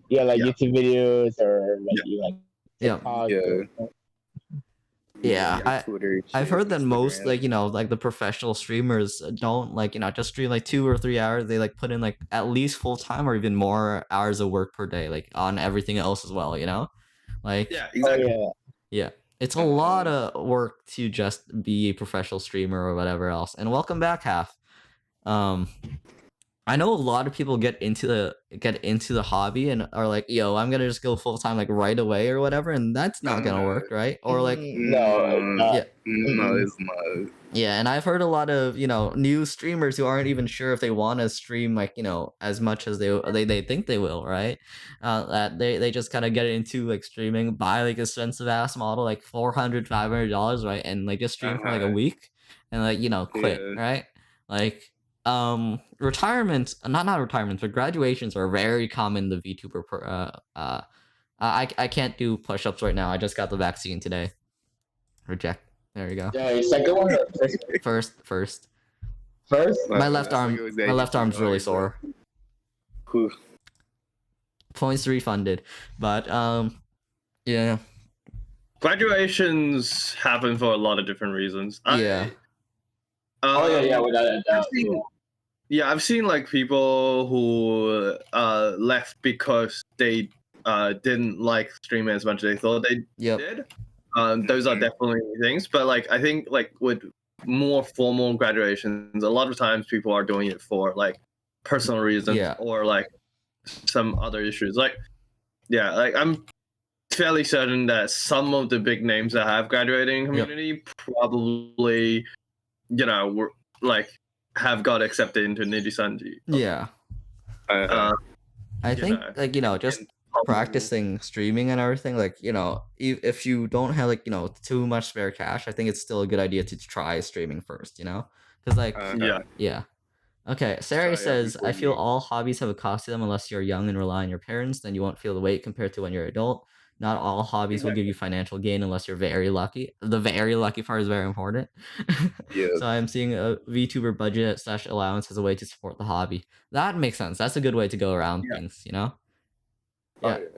S5: Yeah.
S4: YouTube videos or like
S5: Yeah.
S4: you like
S1: Yep.
S4: TikTok.
S3: Yeah.
S1: Yeah,
S3: your Twitter,
S1: I've heard that most
S3: Instagram.
S1: like the professional streamers don't like just stream like 2 or 3 hours. They like put in like at least full time or even more hours of work per day, like on everything else as well. Like
S5: yeah,
S4: Oh
S5: exactly.
S4: yeah.
S1: yeah, it's a lot of work to just be a professional streamer or whatever else. And welcome back, Half. I know a lot of people get into the hobby and are like, yo, I'm gonna just go full time like right away or whatever, and that's not gonna work, right? Or like
S4: No, it's not.
S1: yeah.
S3: No, it's not.
S1: Yeah, and I've heard a lot of new streamers who aren't even sure if they want to stream like as much as they think they will, right? That they just kind of get into like streaming, buy like expensive ass model like $400-$500, right, and like just stream for like a week, and like quit,
S3: Yeah.
S1: right? Like retirements, not retirements, but graduations are very common in the VTuber. I can't do push-ups right now. I just got the vaccine today. Reject. There you go.
S4: Yeah, your second one or first?
S1: First.
S4: First?
S1: My left arm's really sore.
S3: Whew.
S1: Points refunded, but yeah.
S5: Graduations happen for a lot of different reasons.
S1: Yeah.
S4: Oh yeah, without a doubt.
S5: I've seen like people who left because they didn't like streaming as much as they thought they
S1: Yep.
S5: did. Those are definitely things, but like I think like with more formal graduations, a lot of times people are doing it for like personal reasons
S1: Yeah.
S5: or like some other issues. Like I'm fairly certain that some of the big names that have graduating community probably were like have got accepted into Nijisanji.
S1: Yeah. I think like just practicing streaming and everything, like if you don't have like too much spare cash, I think it's still a good idea to try streaming first, because like yeah. Okay, Sari
S3: Try
S1: says, I
S3: everything.
S1: feel all hobbies have a cost to them unless you're young and rely on your parents, then you won't feel the weight compared to when you're adult. Not all hobbies will give you financial gain unless you're very lucky. The very lucky part is very important.
S3: Yeah.
S1: So I'm seeing a VTuber budget / allowance as a way to support the hobby. That makes sense. That's a good way to go around things, Yeah.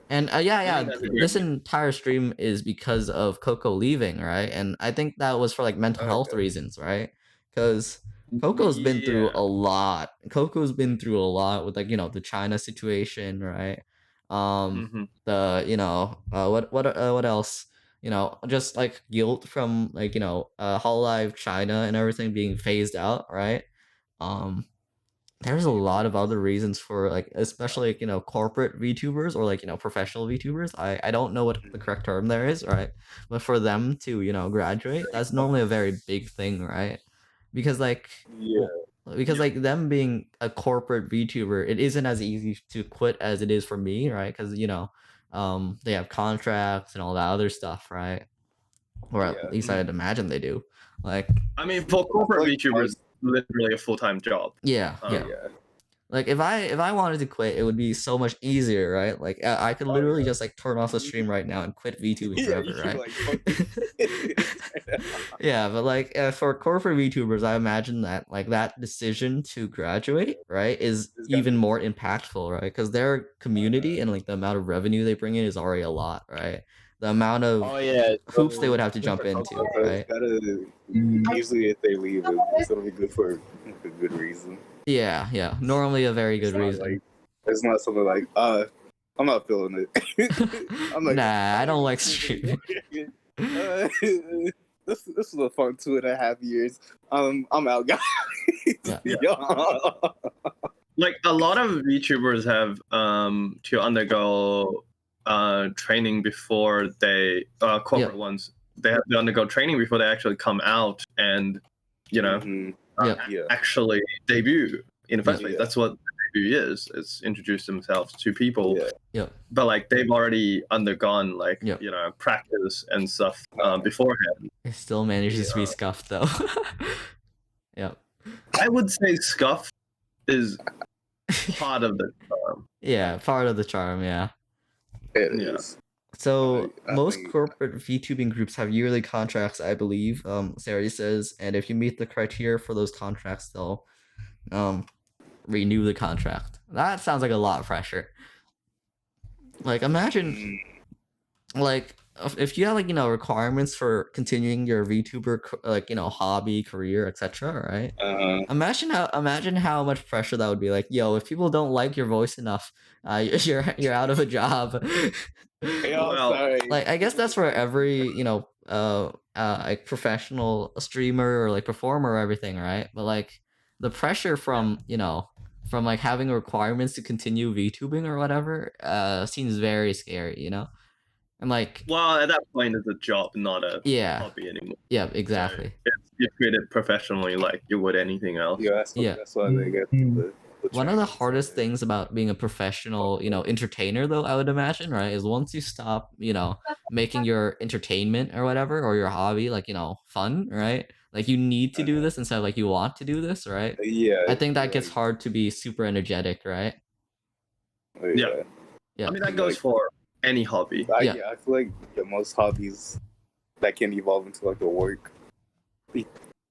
S1: And
S5: that's a great
S1: this entire stream is because of Coco leaving, right? And I think that was for like mental health reasons, right? Because Coco's been through
S5: Yeah.
S1: a lot. Coco's been through a lot with like, the China situation, right?
S5: Mhm.
S1: What else? Just like guilt from like, Hololive China and everything being phased out, right? Um there's a lot of other reasons for like, especially like, corporate VTubers or like, professional VTubers. I don't know what the correct term there is, right? But for them to, graduate, that's normally a very big thing, right? Because like,
S3: Yeah.
S1: well, because like them being a corporate VTuber, it isn't as easy to quit as it is for me, right? Because they have contracts and all that other stuff, right? Or at
S3: Yeah.
S1: least I'd imagine they do. Like,
S5: I mean, for corporate
S3: like
S5: VTubers, literally a full-time job.
S1: yeah, yeah.
S3: Yeah.
S1: Like if I wanted to quit, it would be so much easier, right? Like I could literally
S3: yeah.
S1: just like turn off the stream right now and quit VTubing
S3: Yeah,
S1: forever,
S3: you can
S1: right?
S3: like fuck this shit.
S1: Yeah, but like for corporate VTubers, I imagine that like that decision to graduate, right, is
S3: It's gotta
S1: even
S3: be-
S1: more impactful, right? Because their community and like the amount of revenue they bring in is already a lot, right? The amount of
S4: Oh yeah.
S1: hoops they would have to
S4: So
S1: jump
S4: for
S1: into,
S4: Coco,
S3: So
S1: right?
S3: it's gotta
S4: mm,
S3: usually if they leave, it's gonna be good for a good reason.
S1: Yeah, yeah. Normally a very
S3: It's
S1: good
S3: not
S1: reason.
S3: like it's not something like I'm not feeling it. I'm like
S1: Nah, I don't like
S3: this
S1: streaming.
S3: is a fun 2.5 years. I'm out, guys.
S1: Yeah.
S3: Yeah.
S5: Like a lot of VTubers have to undergo training before they corporate ones. They have to undergo training before they actually come out and
S3: Mhm.
S1: Yeah.
S3: Yeah.
S5: actually debut in the first
S1: Yeah.
S5: place. That's what debut is. It's introduce themselves to people.
S3: Yeah.
S1: Yep.
S5: But like they've already undergone like
S1: Yep.
S5: practice and stuff beforehand.
S1: It still manages to be scuffed though. Yep.
S5: I would say scuff is part of the charm.
S1: Yeah, part of the charm, yeah.
S3: It
S5: Yeah.
S3: is.
S1: So
S3: I
S1: most
S3: think-
S1: corporate VTubing groups have yearly contracts, I believe. Sari says, and if you meet the criteria for those contracts, they'll renew the contract. That sounds like a lot of pressure. Like imagine like if you have like requirements for continuing your VTuber like hobby, career, etc., right? Imagine how much pressure that would be. Like, yo, if people don't like your voice enough, you're out of a job.
S5: Well,
S3: sorry.
S1: Like, I guess that's for every like professional streamer or like performer or everything, right? But like the pressure from from like having requirements to continue VTubing or whatever seems very scary, and like
S5: well, at that point, it's a job, not a
S1: yeah,
S5: hobby anymore.
S1: yeah, exactly.
S5: So you treat it professionally like you would anything else.
S3: Yeah,
S1: Yeah.
S3: that's why they get the
S1: One of the
S3: training.
S1: hardest things about being a professional, entertainer, though, I would imagine, right, is once you stop, making your entertainment or whatever, or your hobby, like, fun, right? Like, you need to do this instead of like you want to do this, right?
S3: Yeah.
S1: I think that gets
S3: like-
S1: hard to be super energetic, right?
S5: Yeah.
S1: Yeah.
S5: I mean, that goes for any hobby.
S1: Yeah.
S3: I feel like most hobbies that can evolve into like a work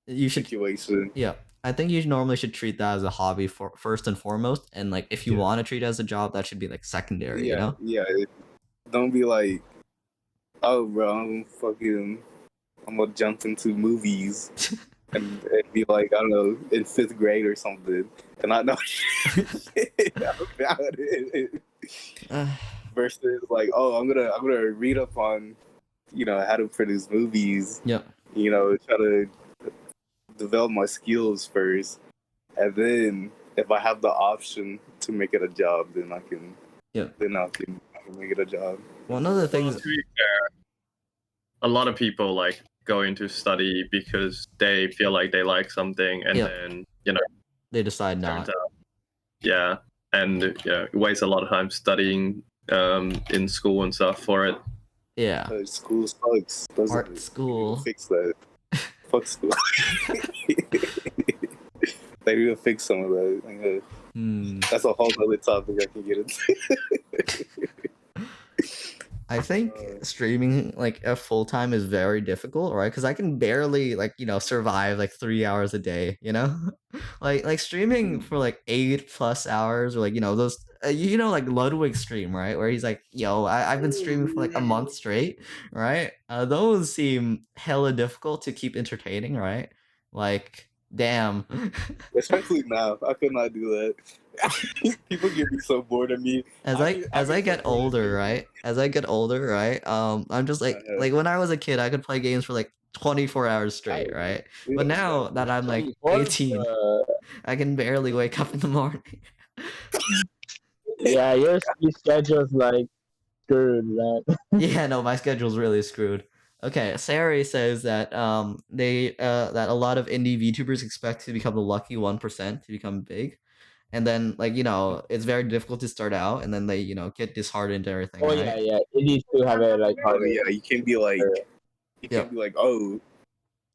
S1: You should,
S3: situation.
S1: yeah. I think you normally should treat that as a hobby for first and foremost, and like if you
S3: Yeah.
S1: want to treat it as a job, that should be like secondary,
S3: Yeah, don't be like, oh, bro, I'm gonna jump into movies and be like, I don't know, in 5th grade or something, and I know shit about it. Versus like, oh, I'm gonna read up on, how to produce movies.
S1: Yep.
S3: Try to develop my skills first, and then if I have the option to make it a job, then I can.
S1: Yep.
S3: Then I can make it a job.
S1: One of the
S5: Well,
S1: things,
S5: to be fair, a lot of people like go into study because they feel like they like something, and
S1: Yeah.
S5: then
S1: they decide not.
S5: turns out, yeah, and waste a lot of time studying in school and stuff for it.
S1: Yeah.
S3: School sucks. Doesn't
S1: Art
S3: it?
S1: school.
S3: Fix that. Fuck school. They need to fix some of that. That's a whole other topic I can get into.
S1: I think streaming like a full time is very difficult, right? Because I can barely like survive like 3 hours a day, like streaming for like 8+ hours or like those like Ludwig's stream, right? Where he's like, yo, I've been streaming for like a month straight, right? Those seem hella difficult to keep entertaining, right? Like Damn.
S3: Especially now, I could not do that. People get me so bored of me.
S1: As I get older, right? As I get older, right? I'm just like when I was a kid, I could play games for like 24 hours straight, right? But now that I'm like 18, I can barely wake up in the morning.
S4: Yeah, your sleep schedule's like screwed, man.
S1: Yeah, no, my schedule's really screwed. Okay, Sari says that that a lot of indie VTubers expect to become the lucky 1% to become big. And then like, it's very difficult to start out and then they, get disheartened and everything,
S4: Oh
S1: right?
S4: yeah, yeah. It needs to have it like
S3: Oh
S4: harder.
S3: yeah, you can't be like,
S1: Yep.
S3: oh,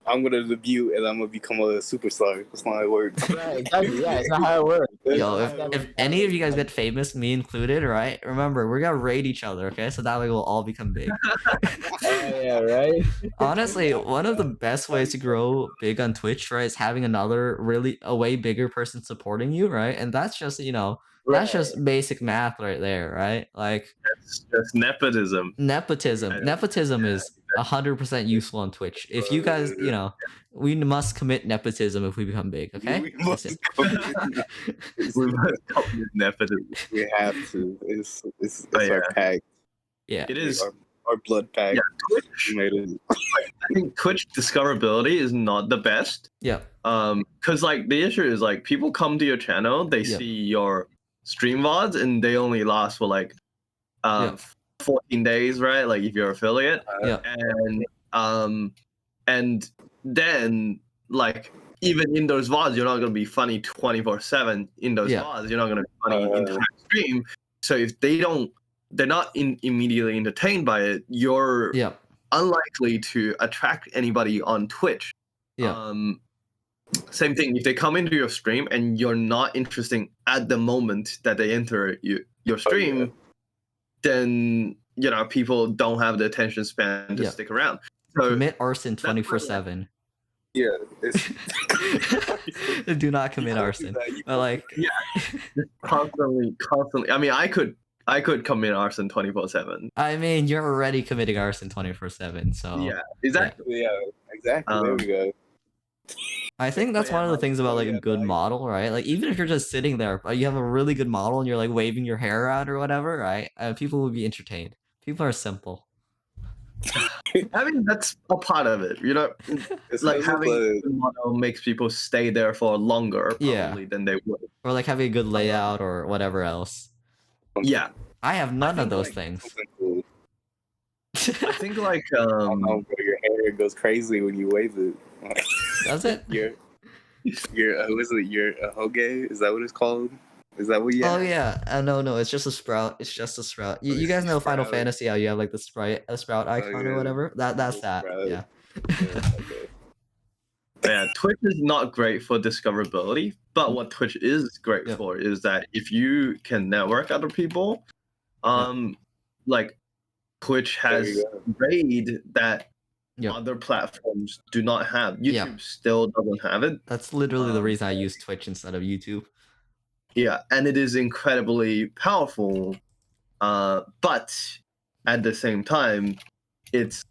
S3: I'm gonna debut and I'm gonna become a superstar. That's not how it works.
S4: Right, exactly. Yeah, it's not how it works.
S1: Yo, if any of you guys get famous, me included, right? Remember, we're gonna raid each other, okay? So that way we'll all become big.
S4: Oh yeah, right.
S1: Honestly, one of the best ways to grow big on Twitch, right, is having another a way bigger person supporting you, right? And that's just, that's just basic math right there, right? Like
S5: It's just nepotism.
S1: Nepotism is 100% useful on Twitch. If you guys, we must commit nepotism if we become big, okay?
S3: We
S1: That's
S3: must
S1: it.
S5: We must come with nepotism.
S3: We have to. It's
S5: Oh,
S3: our pact.
S1: Yeah.
S5: It is.
S3: Our blood pact.
S5: Yeah, Twitch.
S3: We made it.
S5: I think Twitch discoverability is not the best.
S1: Yeah.
S5: Because like the issue is like people come to your channel, they
S1: Yeah.
S5: see your stream VODs, and they only last for like 14 days, right? Like if you're affiliate,
S1: Yeah.
S5: and then like even in those VODs, you're not gonna be funny 24/7 in those
S1: Yeah.
S5: VODs. You're not gonna be funny entire stream. So if they're not immediately entertained by it, you're
S1: Yeah.
S5: unlikely to attract anybody on Twitch.
S1: Yeah.
S5: Same thing. If they come into your stream and you're not interesting at the moment that they enter your stream, then people don't have the attention span to stick around. So
S1: Commit arson 24/7.
S3: Yeah.
S1: Do not commit arson. But like,
S5: constantly. I mean, I could commit arson 24/7.
S1: I mean, you're already committing arson 24/7. So
S5: Yeah, exactly.
S3: Yeah, exactly. There we go.
S1: I think that's one of the things about like a good model, right? Like even if you're just sitting there, but you have a really good model and you're like waving your hair around or whatever, right? People will be entertained. People are simple.
S5: I mean, that's a part of it,
S3: It's
S5: like
S3: like
S5: having a good model makes people stay there for longer probably than they would.
S1: Or like having a good layout or whatever else.
S5: Yeah,
S1: I have none of those
S3: like,
S1: things.
S3: something cool.
S5: I think like
S3: I don't know, but your hair goes crazy when you wave it.
S1: Does it?
S3: You're was it your hoge? Is that what it's called? Is that what you
S1: Oh
S3: have?
S1: yeah, no, it's just a sprout. It's just a sprout. You
S3: It's
S1: guys
S3: a
S1: know Final
S3: sprout.
S1: Fantasy how you have like the sprout icon or
S3: yeah.
S1: whatever. That's that.
S3: Sprout.
S1: Yeah.
S3: Yeah, okay.
S5: yeah, Twitch is not great for discoverability, but what Twitch is great
S1: Yeah.
S5: for is that if you can network other people, like Twitch
S3: There you
S5: has raid that
S1: Yeah.
S5: other platforms do not have. YouTube
S1: Yeah.
S5: still doesn't have it.
S1: That's literally the reason I use Twitch instead of YouTube.
S5: Yeah, and it is incredibly powerful, but at the same time, it's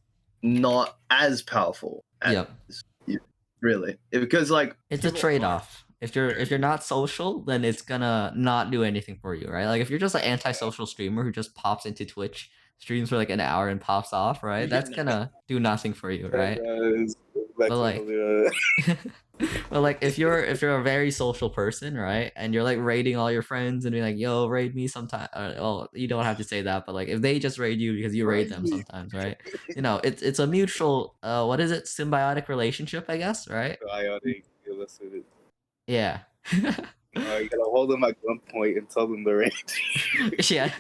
S5: not as powerful as
S1: Yep.
S5: really, because like
S1: It's a
S5: people-
S1: trade-off. If you're not social, then it's gonna not do anything for you, right? Like if you're just an antisocial streamer who just pops into Twitch, streams for like an hour and pops off, right? That's gonna do nothing for you, right? But like, but like if you're a very social person, right, and you're like raiding all your friends and being like, "Yo, raid me sometime," well, you don't have to say that, but like if they just raid you because you raid them sometimes, right? It's a mutual, what is it, symbiotic relationship, I guess, right?
S3: Biotic, yeah, that's what it is.
S1: Yeah.
S3: You gotta hold them at gunpoint and tell them the rate.
S1: Yeah.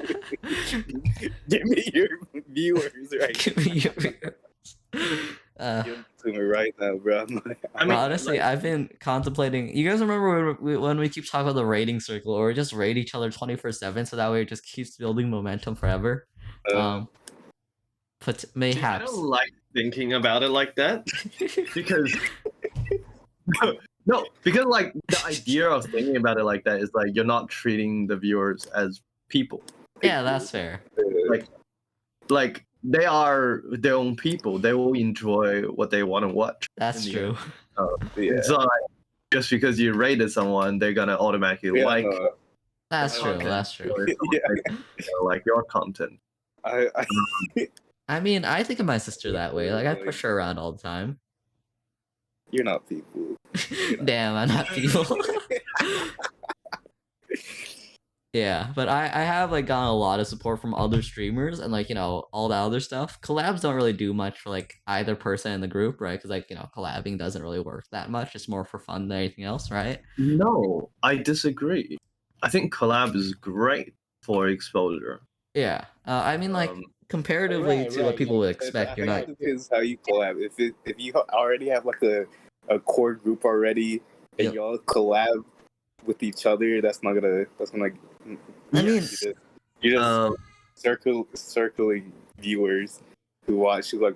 S3: Give me your viewers, right?
S1: Give me your viewers.
S3: Give them to me right now, bro.
S5: I mean,
S1: Honestly, I've been contemplating. You guys remember when we keep talking about the rating circle, or we just raid each other 24/7, so that way it just keeps building momentum forever. But
S5: I
S1: mayhaps.
S5: don't like thinking about it like that because no, because like the idea of thinking about it like that is like you're not treating the viewers as people.
S1: Yeah, that's fair.
S5: Like they are their own people. They will enjoy what they want to watch.
S1: That's
S5: in the
S1: true.
S3: Yeah.
S5: So like, just because you rated someone, they're gonna automatically
S3: Yeah,
S5: like
S3: no,
S1: That's true.
S5: Okay.
S1: That's true.
S5: like your content.
S3: I
S1: I mean, I think of my sister that way. Like, I push her around all the time.
S3: you're not people.
S1: Damn, I'm not people. Yeah, but I have like gotten a lot of support from other streamers and like, you know, all that other stuff. Collabs don't really do much for like either person in the group, right? Because like, you know, collabing doesn't really work that much. It's more for fun than anything else, right?
S5: No, I disagree. I think collab is great for exposure.
S1: Yeah. I mean, like
S5: Um,
S1: comparatively
S4: Right,
S1: to what
S4: right,
S1: people would
S3: I
S1: expect, you're
S3: think
S1: not.
S3: it depends how you collab. If you already have like a core group already and
S1: Yep.
S3: y'all collab with each other, that's gonna
S1: I mean,
S3: you're just
S5: um,
S3: circling viewers who watch you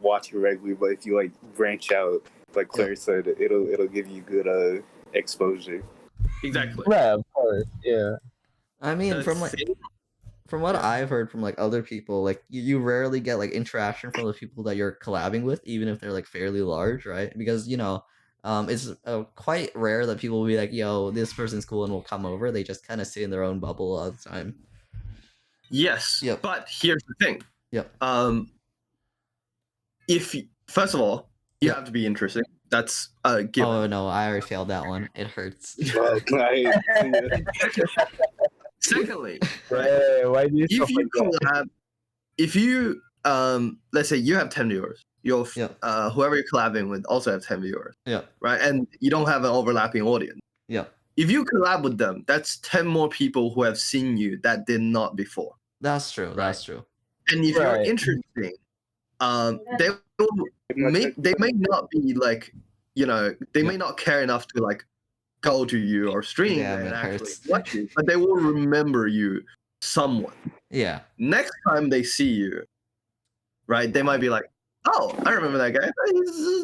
S3: regularly. But if you like branch out, like Claire said, it'll give you good exposure.
S5: exactly.
S4: Right, of course. Yeah.
S1: I mean,
S5: The
S1: from like
S5: thing-
S1: from what I've heard from like other people, like you rarely get like interaction from the people that you're collabing with, even if they're like fairly large, right? Because you know, it's quite rare that people will be like, "Yo, this person's cool," and will come over. They just kind of stay in their own bubble all the time.
S5: yes,
S1: Yep.
S5: but here's the thing.
S1: Yep.
S5: First of all, you
S1: Yep.
S5: have to be interesting. That's a given.
S1: Oh no, I already failed that one. It hurts.
S3: Well,
S5: Secondly,
S4: Hey, why do you
S5: if you collab, if you let's say you have 10 viewers, your
S1: Yep.
S5: whoever you're collabing with also have 10 viewers,
S1: Yep.
S5: right? And you don't have an overlapping audience.
S1: Yep.
S5: If you collab with them, that's 10 more people who have seen you that did not before.
S1: That's true. That's true.
S5: And if you're
S4: Right.
S5: interesting, they may not be like, you know, they may not care enough to like go to you or stream
S1: Damn,
S5: and
S1: it
S5: actually
S1: hurts.
S5: watch you, but they will remember you somewhat.
S1: Yeah.
S5: Next time they see you, right, they might be like, "Oh, I remember that guy.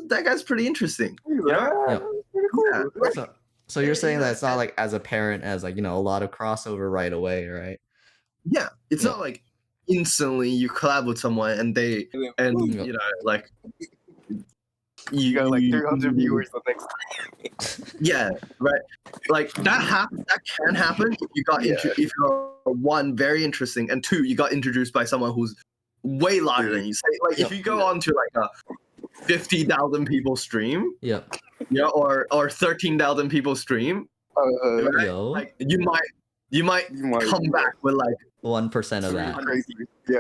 S5: That guy's pretty interesting." You know?
S1: Yep.
S5: Yeah.
S1: So you're saying that it's not like as apparent as like, you know, a lot of crossover right away, right?
S5: Yeah, it's not like instantly you collab with someone and they
S1: Yep.
S5: you know like
S3: you got like 300 viewers the next time.
S5: Yeah, right. Like that can happen if you got if you're one very interesting and two you got introduced by someone who's way larger than you. Say like if you go on to like a 50,000 people stream,
S1: Yep.
S5: yeah, or 13,000 people stream, right?
S1: Yo.
S5: Like you might come back with like
S1: 1% of that.
S3: Crazy. Yeah.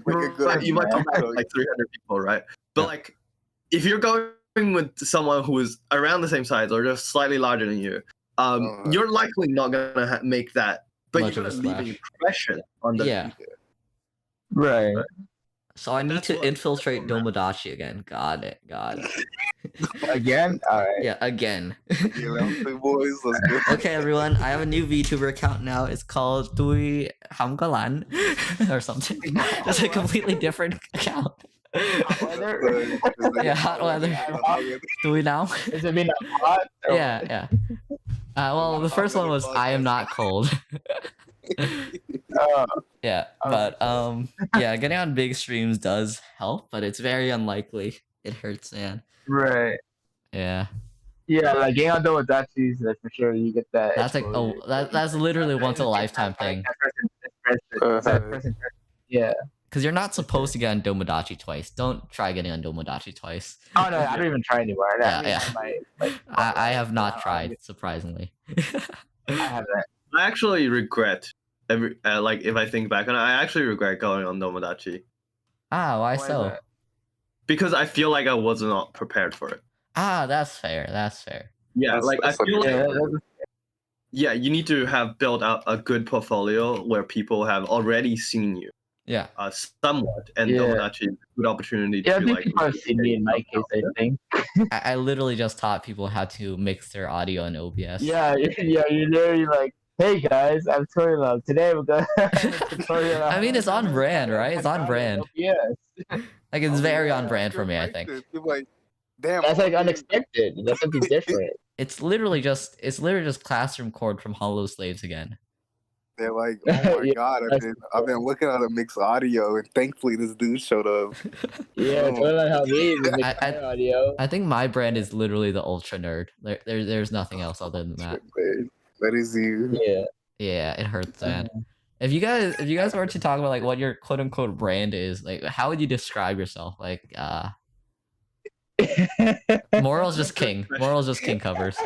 S3: Like a good
S5: you might come back with like 300 people, right? But
S1: Yeah.
S5: like if you're going with someone who is around the same size or just slightly larger than you, you're likely not gonna make that, but
S1: Much
S5: you're
S1: of a
S5: gonna leave an
S1: splash.
S5: impression on the
S1: Yeah.
S4: Right.
S1: So I need
S5: That's
S1: to
S5: what-
S1: infiltrate Domodachi again. Got it. Got it.
S4: Again? Alright.
S1: Yeah, again.
S3: Boys, let's go.
S1: Okay, everyone. I have a new VTuber account now. It's called Tui Hamgalan or something. It's a completely different account. Yeah, hot weather. Tui now.
S4: Does it mean I'm hot? or-
S1: Yeah, yeah. Well, the first one was I am not cold. Yeah, but yeah, getting on big streams does help, but it's very unlikely. It hurts, man.
S4: Right.
S1: Yeah,
S4: Yeah, like getting on Domodachi's, like for sure you get that.
S1: that's like
S4: exposure.
S1: that's literally once in a lifetime thing.
S4: That person, yeah.
S1: Because you're not supposed to get on Domodachi twice. Don't try getting on Domodachi twice.
S4: Oh no, I don't even try anymore.
S1: Yeah,
S4: I mean,
S1: yeah.
S4: I might, like,
S1: I have not tried, surprisingly.
S4: I haven't.
S5: I actually regret every like if I think back on it, I actually regret going on Domodachi
S1: Ah, why
S4: Why is
S1: so?
S4: that?
S5: because I feel like I was not prepared for it.
S1: Ah, that's fair. That's fair.
S5: Yeah, like I feel like
S4: Yeah, that's-
S5: yeah, you need to have built out a good portfolio where people have already seen you
S1: Yeah.
S5: somewhat, and
S4: Yeah.
S5: Domodachi is a good opportunity
S4: yeah, I
S5: to
S4: think
S5: like.
S4: people have seen me in my case, I think.
S1: I literally just taught people how to mix their audio in OBS.
S4: Yeah, yeah, you're literally like, hey guys, I'm tutorial. Today we're gonna tutorial.
S1: I mean, it's on brand, right? It's on brand.
S4: Yes.
S1: Like, it's very on brand for me, I think.
S3: Like, damn.
S4: That's like unexpected. That's something different.
S1: It's literally just classroom code from Hollow Slaves again.
S3: They're like, oh my
S4: Yeah,
S3: god, I've been looking at a mixed audio, and thankfully this dude showed up.
S4: Yeah,
S3: Oh.
S4: totally how me even make
S1: I-
S4: my audio.
S1: I think my brand is literally the ultra nerd. There's nothing else other than that.
S3: That is you.
S4: Yeah.
S1: Yeah, it hurts, man. If you guys were to talk about like what your quote unquote brand is, like how would you describe yourself? Like Moral's just king. Moral's just king covers.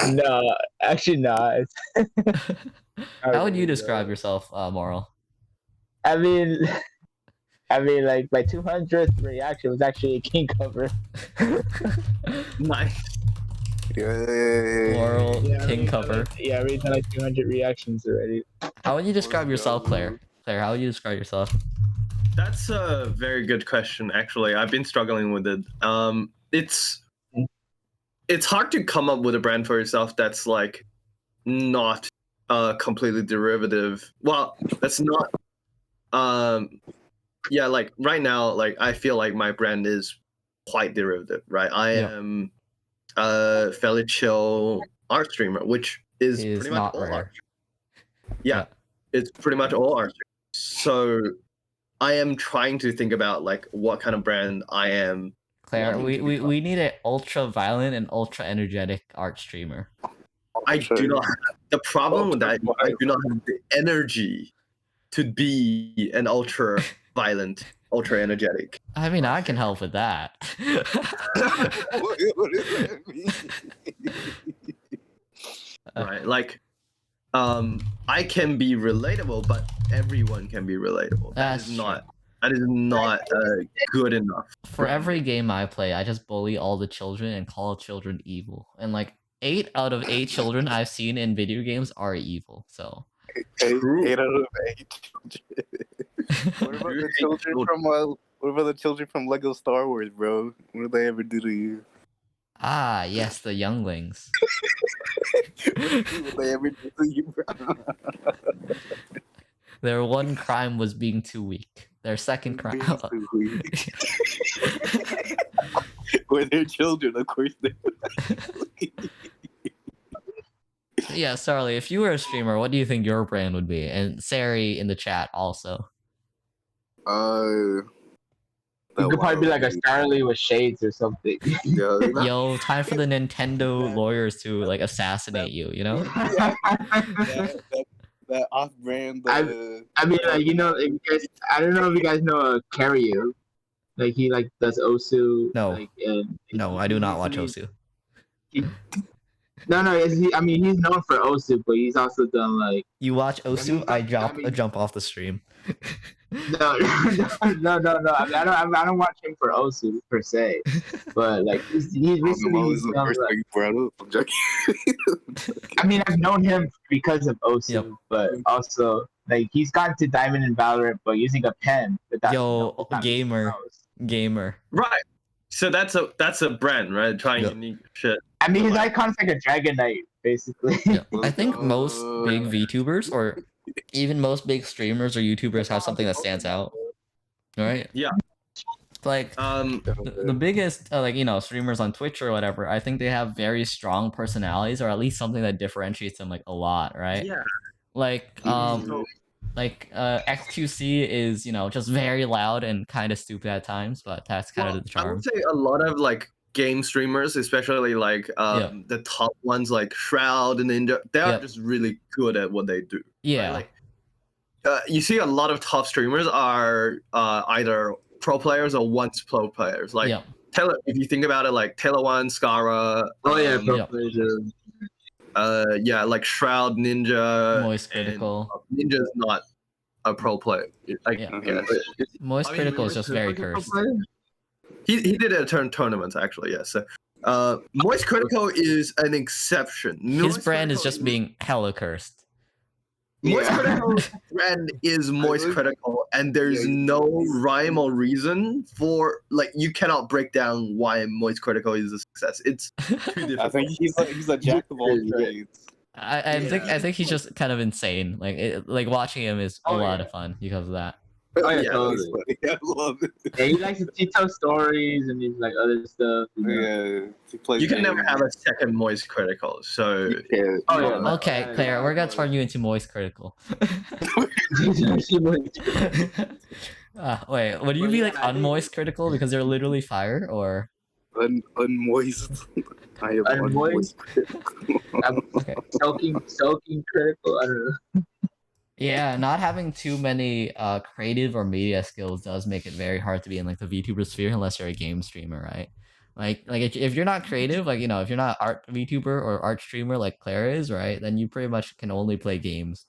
S4: No, actually not.
S1: How would you describe yourself, Moral?
S4: I mean, like my 200th reaction was actually a king cover.
S5: Nice.
S1: Moral king cover.
S4: Yeah, I already done like 200 reactions already.
S1: How would you describe
S3: Let's
S1: yourself,
S3: go.
S1: Claire? Claire, how would you describe yourself?
S5: That's a very good question. Actually, I've been struggling with it. It's hard to come up with a brand for yourself that's like not completely derivative. Well, that's not. Yeah, like right now, like I feel like my brand is quite derivative, right? I
S1: Yeah.
S5: am a fairly chill art streamer, which is
S1: Is
S5: pretty much
S1: not
S5: all
S1: rare.
S5: art. Yeah, it's pretty much all art. So I am trying to think about like what kind of brand I am.
S1: Claire,
S5: wanting to become.
S1: we need an ultra violent and ultra energetic art streamer.
S5: I do not have the problem with that. I do not have the energy to be an ultra violent, ultra energetic.
S1: I mean, I can help with that.
S3: What does that mean?
S5: Right? Like, I can be relatable, but everyone can be relatable.
S1: That's true.
S5: That is not good enough.
S1: For every game I play, I just bully all the children and call children evil. And like 8 out of 8 children I've seen in video games are evil. So
S5: True.
S3: 8 out of 8. What about the children from what about the children from Lego Star Wars, bro? What did they ever do to you?
S1: ah, yes, the younglings.
S3: What did they ever do to you, bro?
S1: Their one crime was being too weak. Their second crime.
S3: Were their children, of course.
S1: Yeah, Sarly, if you were a streamer, what do you think your brand would be? And Sari in the chat also.
S4: You could probably be like a Starly with shades or something.
S3: Yeah,
S1: Yo, time for the Nintendo lawyers to like assassinate you, you know?
S3: that off-brand.
S4: I mean, like, you know, if you guys, I don't know if you guys know Karyu. Like, he like does Osu.
S1: No.
S4: Like, and
S1: No, I do not watch Osu.
S4: No, I mean, he's known for Osu, but he's also done like.
S1: You watch Osu, I
S4: mean-
S1: jump off the stream.
S4: No. I mean, I don't watch him for Osu per se, but like he's recently he's done, like, I mean, I've known him because of Osu,
S1: Yep.
S4: but also like he's gone to Diamond and Valorant, but using a pen. But that's,
S1: Yo,
S4: that's
S1: gamer. Gamer.
S5: Right. So that's a brand, right? Trying
S1: Yep.
S5: unique shit.
S4: I mean, his icon's like a Dragon Knight, basically.
S1: Yeah. I think most big VTubers or even most big streamers or YouTubers have something that stands out. Right?
S5: Yeah.
S1: Like the biggest like streamers on Twitch or whatever, I think they have very strong personalities or at least something that differentiates them like a lot, right?
S5: Yeah.
S1: Like XQC is just very loud and kind of stupid at times, but that's kind of the
S5: I
S1: charm.
S5: would say a lot of like game streamers, especially like the top ones like Shroud and Ninja, they're just really good at what they do.
S1: Yeah.
S5: Right? Like, you see a lot of top streamers are either pro players or once pro players. Like Taylor, if you think about it, like Taylor One, Scara.
S4: Oh yeah,
S5: yeah, like Shroud, Ninja.
S1: Moist Critical.
S5: Ninja's not a pro player. Like,
S1: Moist Critical is just very cursed.
S5: He did a tournament actually, yes. So, Moist Critical is an exception.
S1: His brand is just being hella cursed.
S5: Moist Critical brand is Moist Critical, and there's no rhyme or reason for like you cannot break down why Moist Critical is a success. It's too difficult.
S3: I think he's a jack of all trades.
S1: I think he's just kind of insane. Like watching him is a lot of fun because of that.
S4: Oh, yeah,
S5: Yeah,
S4: totally.
S3: I love it.
S4: Yeah, he likes to tell stories and he's like other stuff. You know?
S3: Yeah, he plays
S5: You can never
S3: games.
S5: have a second Moist Critical. So
S3: You can't.
S4: Oh,
S3: You
S4: yeah,
S3: know,
S1: Okay, Claire, we're gonna turn you into Moist Critical. Wait, would you
S4: Well,
S1: be
S4: yeah,
S1: like
S4: I think-
S1: unmoist critical because they're literally fire, or
S3: unmoist. I am
S4: Unmoist?
S3: unmoist.
S4: I'm
S1: okay?
S4: soaking critical. I don't know.
S1: Yeah, not having too many creative or media skills does make it very hard to be in like the VTuber sphere unless you're a game streamer, right? Like if you're not creative, like if you're not art VTuber or art streamer like Claire is, right? Then you pretty much can only play games.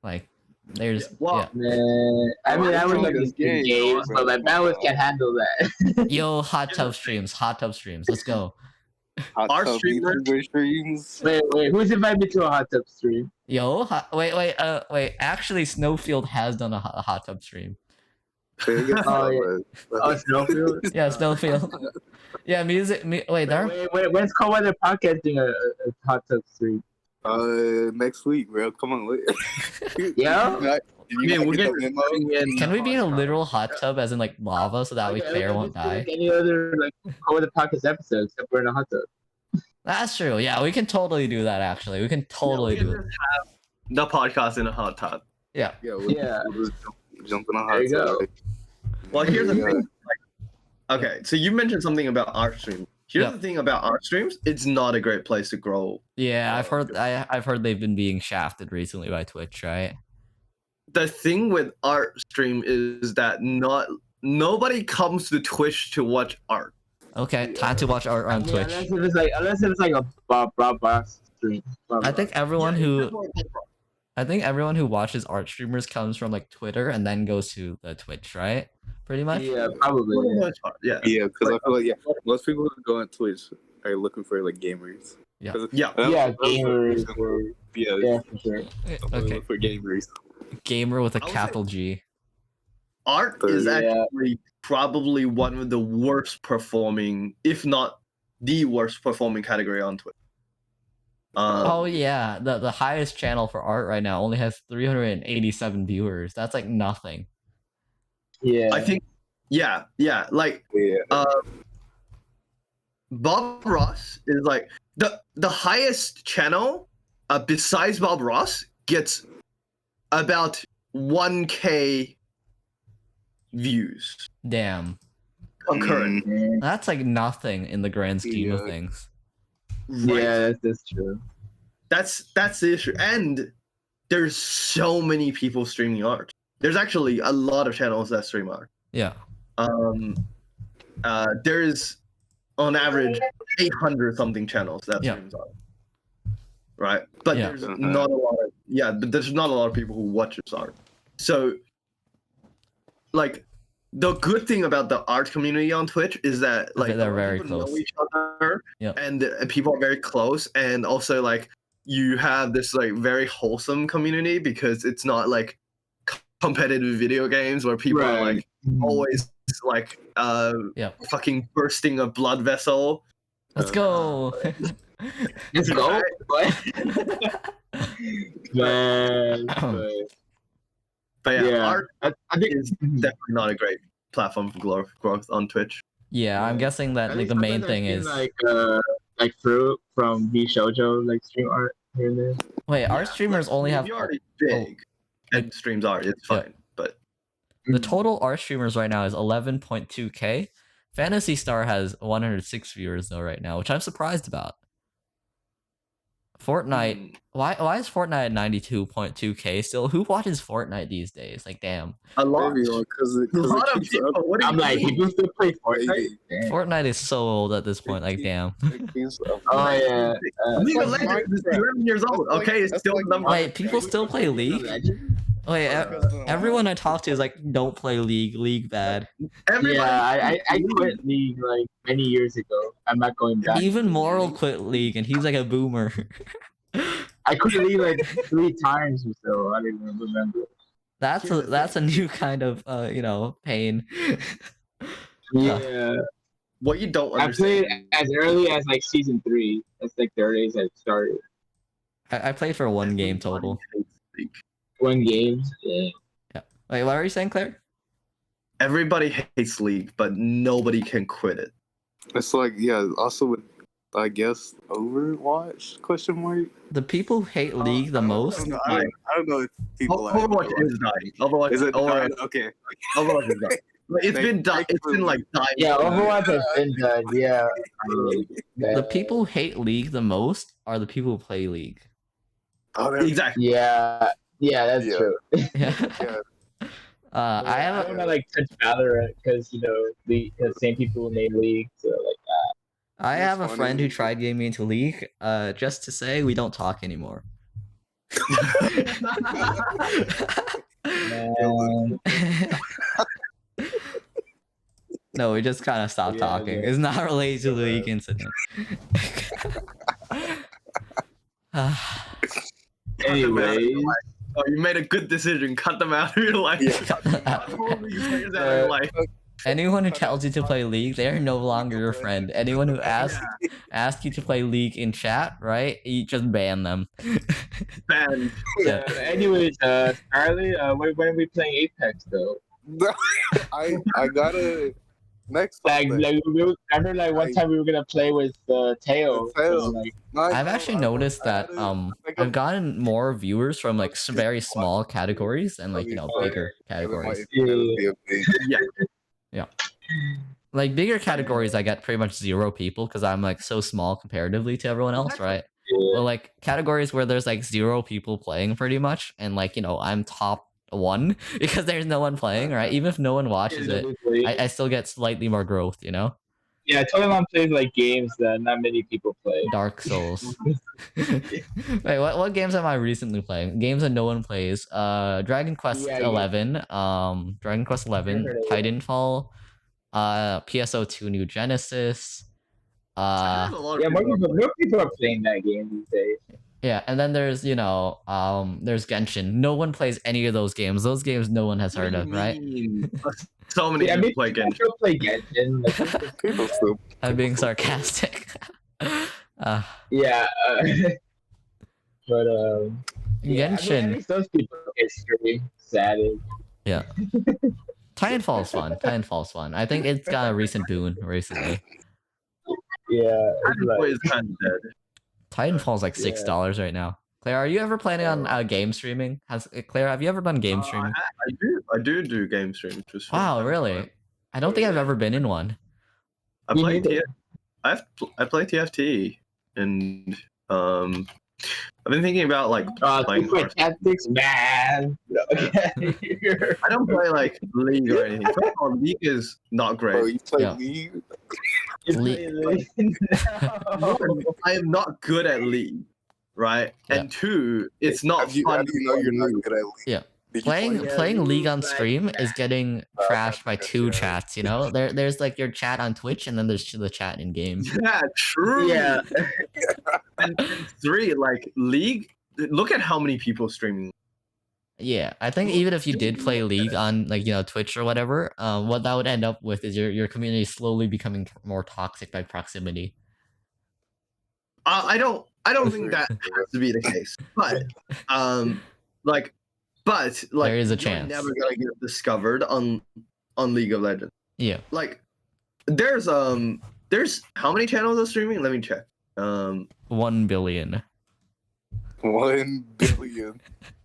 S1: Like there's
S5: well,
S4: Man, I mean, I would like
S3: This
S4: the
S3: game,
S4: games,
S3: bro.
S4: but my bandwidth can't handle that.
S1: yo hot tub streams, let's go.
S3: Hot
S5: Our
S3: tub
S5: streamer-
S3: YouTuber streams.
S4: Wait, who's invited me to a hot tub stream?
S1: Wait. Actually, Snowfield has done a hot tub stream.
S4: Oh, Oh, Snowfield?
S1: Yeah, Snowfield. Yeah, wait, there.
S4: When's Cold Weather Podcast doing a hot tub stream?
S3: Next week, bro. Come on, wait.
S4: Yeah?
S5: yeah, we're
S3: get
S5: getting
S3: the memo?
S1: Can we be in a literal hot tub, as in like lava, so that way
S4: Okay,
S1: Claire
S4: okay,
S1: won't
S4: just do
S1: die?
S4: like any other like Cold Weather Podcast episode, except we're in a hot tub.
S1: That's true. Yeah, we can totally do that. Actually, we can totally
S5: we can
S1: do it.
S5: just have the podcast in a hot tub.
S1: Yeah.
S3: Yeah,
S4: Yeah.
S3: we'll just jump in a hot
S4: There you
S3: tub.
S4: go.
S5: Well, here's the
S3: Yeah.
S5: thing. Okay, so you mentioned something about art streams. Here's
S1: Yeah.
S5: the thing about art streams: it's not a great place to grow.
S1: Yeah, I've heard they've been being shafted recently by Twitch, right?
S5: The thing with art stream is that nobody comes to Twitch to watch art.
S1: Okay, time to watch art on
S4: Yeah,
S1: Twitch.
S4: unless it's like a Bob Ross stream.
S1: I think everyone who
S5: Yeah,
S1: watches art streamers comes from like Twitter and then goes to the Twitch, right? Pretty much.
S4: Yeah, probably.
S5: for the most part, yeah.
S3: Yeah, because I feel like most people who go on Twitch are looking for like gamers.
S1: Yeah.
S3: 'Cause-
S5: Yeah.
S4: Yeah,
S3: that's the
S4: gamers.
S3: reason why- Yeah,
S4: Yeah, for sure.
S1: Okay.
S3: look for gamers.
S1: Gamer with a
S5: I would say-
S1: capital G.
S5: Art is
S4: Yeah.
S5: actually probably one of the worst performing, if not the worst performing category on Twitch.
S1: Oh yeah, the highest channel for art right now only has 387 viewers. That's like nothing.
S4: Yeah.
S5: I think, yeah, like
S3: Yeah,
S5: Bob Ross is like the highest channel besides Bob Ross gets about 1K views
S1: Damn,
S5: concurrent.
S4: Yeah,
S1: that's like nothing in the grand scheme of
S3: Yeah.
S1: things.
S5: Right?
S4: that's true.
S5: That's the issue. And there's so many people streaming art. There's actually a lot of channels that stream art.
S1: Yeah.
S5: There's on average 800 something channels that
S1: Yeah.
S5: streams art. Right? But
S1: Yeah.
S5: there's not a lot of but there's not a lot of people who watches art. So like the good thing about the art community on Twitch is that like
S1: they're
S5: a lot of
S1: very
S5: people know
S1: close.
S5: each other,
S1: Yeah.
S5: and people are very close, and also like you have this like very wholesome community because it's not like competitive video games where people are
S4: Right.
S5: like always like
S1: Yeah.
S5: fucking bursting a blood vessel.
S1: Let's go.
S4: Let's go. What? Man.
S5: But yeah, art
S4: I think
S5: is definitely not a great platform for growth on Twitch.
S1: Yeah, I'm guessing that like the main thing is
S4: like Fruit from V Shoujo like stream art here and there.
S1: wait, our streamers only have
S5: If you're already big and streams art, it's
S1: Yeah.
S5: fine. But
S1: the total art streamers right now is 11.2k. Fantasy Star has 106 viewers though right now, which I'm surprised about. Fortnite, why is Fortnite at 92.2k still? Who watches Fortnite these days? Like damn.
S5: a lot,
S3: because
S5: a lot of people. What do you
S4: I'm like,
S5: mean?
S4: people still play Fortnite? Damn.
S1: Fortnite is so old at this point, like damn.
S4: Oh yeah.
S5: League of
S3: like
S5: Legends is
S3: Minecraft.
S5: 11 years old.
S3: That's like-
S5: Okay, it's
S3: that's
S5: still
S3: like
S5: number.
S1: Wait, people still play League? Wait, everyone I talk to is like, don't play League. League bad.
S5: Everybody,
S4: Yeah, I quit League like many years ago. I'm not going back.
S1: Even Moral quit League, and he's like a boomer.
S4: I quit League like 3 times or so. I don't even remember.
S1: That's a new kind of pain.
S4: Yeah.
S5: what you don't
S4: I
S5: understand.
S4: played as early as like season 3. That's like the earliest I started.
S1: I played for one game total.
S4: One game. Yeah.
S1: Wait, what are you saying, Claire?
S5: everybody hates League, but nobody can quit it.
S3: It's like, yeah, also with, I guess, Overwatch, question mark?
S1: The people who hate League the
S3: I
S1: most.
S3: I don't know if people like
S5: Overwatch is dying. Overwatch
S3: Is it
S5: Overwatch,
S3: dying? Okay.
S5: Overwatch is dying. Like, it's been like dying.
S4: Yeah, Overwatch has been done. Yeah.
S1: The people who hate League the most are the people who play League.
S3: Oh,
S5: Exactly.
S4: Yeah, that's
S3: Yeah.
S4: true.
S1: Yeah.
S3: Yeah.
S1: I have
S4: I don't know, like touch Valorant because the same people name League, so like.
S1: I
S3: That's
S1: have a
S3: funny.
S1: friend who tried getting me into League. Just to say, we don't talk anymore.
S4: Man.
S1: No, we just kind of stopped
S4: Yeah,
S1: talking.
S4: man.
S1: It's not related to the League incident.
S4: Anyways,
S5: Oh, you made a good decision. Cut them out of your life. Cut all these players out of your life.
S1: Anyone who tells you to play League, they are no longer your friend. Anyone who asks you to play League in chat, right? You just ban them.
S5: Banned.
S1: Yeah.
S4: anyways, Charlie, when are we playing Apex though?
S3: I gotta next
S4: Like,
S3: Sunday.
S4: remember like one time we were gonna play with Teo.
S3: Teo.
S4: So, like,
S1: I've actually noticed that I've gotten more viewers from like very small categories and like bigger categories.
S5: Yeah.
S1: Like bigger categories, I get pretty much 0 people because I'm like so small comparatively to everyone else, right? Well, like categories where there's like 0 people playing pretty much, and like I'm top 1 because there's no one playing, right? Even if no one watches it, I still get slightly more growth,
S4: Yeah, Toyman plays like games that not many people play.
S1: Dark Souls. Wait, what games am I recently playing? Games that no one plays. Dragon Quest
S4: Yeah,
S1: 11. Dragon Quest 11.
S4: Never heard of it.
S1: Titanfall. PSO2 New Genesis.
S4: Yeah, more people are playing that game these days.
S1: Yeah, and then there's there's Genshin. No one plays any of those games. Those games no one has heard of, right?
S5: So many people play Genshin.
S4: Still play Genshin. Like,
S3: People still.
S1: I'm being sarcastic.
S4: yeah, but yeah,
S1: Genshin.
S4: at least those people get stream savage.
S1: Yeah. Titanfall's fun. Titanfall's fun. I think it's got a recent boon recently.
S4: Yeah,
S5: Titanfall is kind of dead.
S1: Titanfall's like $6 right now. Claire, are you ever planning on game streaming? Claire, have you ever done game streaming?
S5: I do game streams. Just
S1: Wow, really? I don't think I've ever been in one.
S5: I play I play TFT, and I've been thinking about like playing
S4: tactics, man.
S5: I don't play like League or anything. First of all, League is not great.
S3: Bro, you play
S1: Yeah.
S3: League?
S5: One, I am not good at League, right? And two, it's not
S3: How do
S5: fun.
S3: you know you're not good at League?
S1: Yeah.
S3: Did you play
S1: Playing League on stream is getting trashed by 2 chats, There's like your chat on Twitch and then there's the chat in game.
S5: Yeah, true.
S4: Yeah.
S5: And 3, like League, look at how many people streaming.
S1: Yeah, I think even if you did play League on like Twitch or whatever, what that would end up with is your community slowly becoming more toxic by proximity.
S5: I don't think that has to be the case, but
S1: there is a
S5: you're
S1: chance.
S5: never gonna get discovered on League of Legends.
S1: Yeah.
S5: Like there's how many channels are streaming? Let me check.
S1: 1 billion.
S3: 1 billion.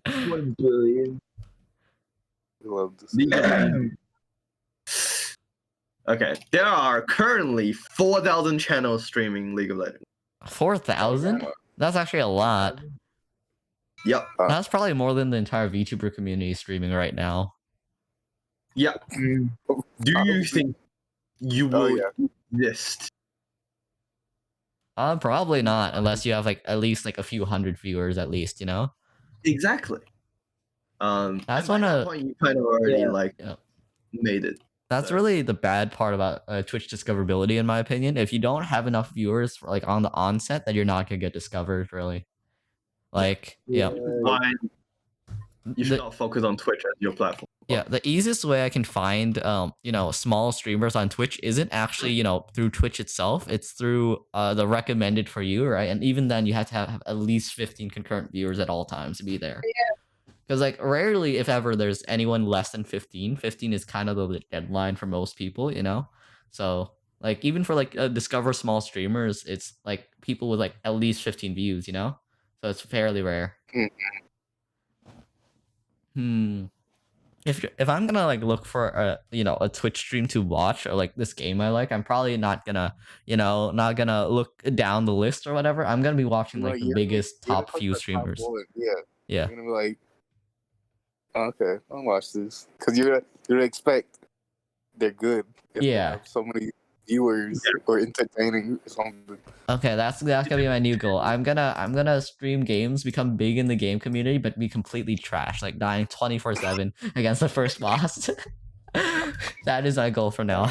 S4: 1 billion.
S3: I love this.
S5: League of Legends. Okay, there are currently 4,000 channels streaming League of Legends.
S1: 4,000? That's actually a lot.
S5: Yep.
S1: That's probably more than the entire VTuber community streaming right now.
S5: Yep. Do you think you will exist?
S1: Probably not, unless you have like at least like a few hundred viewers at least,
S5: Exactly.
S1: That's
S5: one of point you kind of already made it.
S1: That's really the bad part about Twitch discoverability, in my opinion. If you don't have enough viewers for, like on the onset, then you're not gonna get discovered, really. Like, yeah.
S5: You should not focus on Twitch as your platform.
S1: Yeah, the easiest way I can find, small streamers on Twitch isn't actually, through Twitch itself. It's through the recommended for you, right? And even then, you have to have at least 15 concurrent viewers at all times to be there. Because like rarely, if ever, there's anyone less than 15. 15 is kind of the deadline for most people, you know. So like even for like discover small streamers, it's like people with like at least 15 views, you know. So it's fairly rare.
S3: Mm.
S1: Hmm. If I'm gonna like look for a Twitch stream to watch or like this game I like, I'm probably not gonna not gonna look down the list or whatever. I'm gonna be watching like the biggest top few streamers.
S3: Yeah,
S1: Yeah.
S3: you're gonna be like, okay, I'll watch this because you're gonna expect they're good. If they
S1: Yeah.
S3: have so many viewers or entertaining or something.
S1: Okay, that's gonna be my new goal. I'm gonna stream games, become big in the game community, but be completely trash, like dying 24/7 against the first boss. That is my goal for now.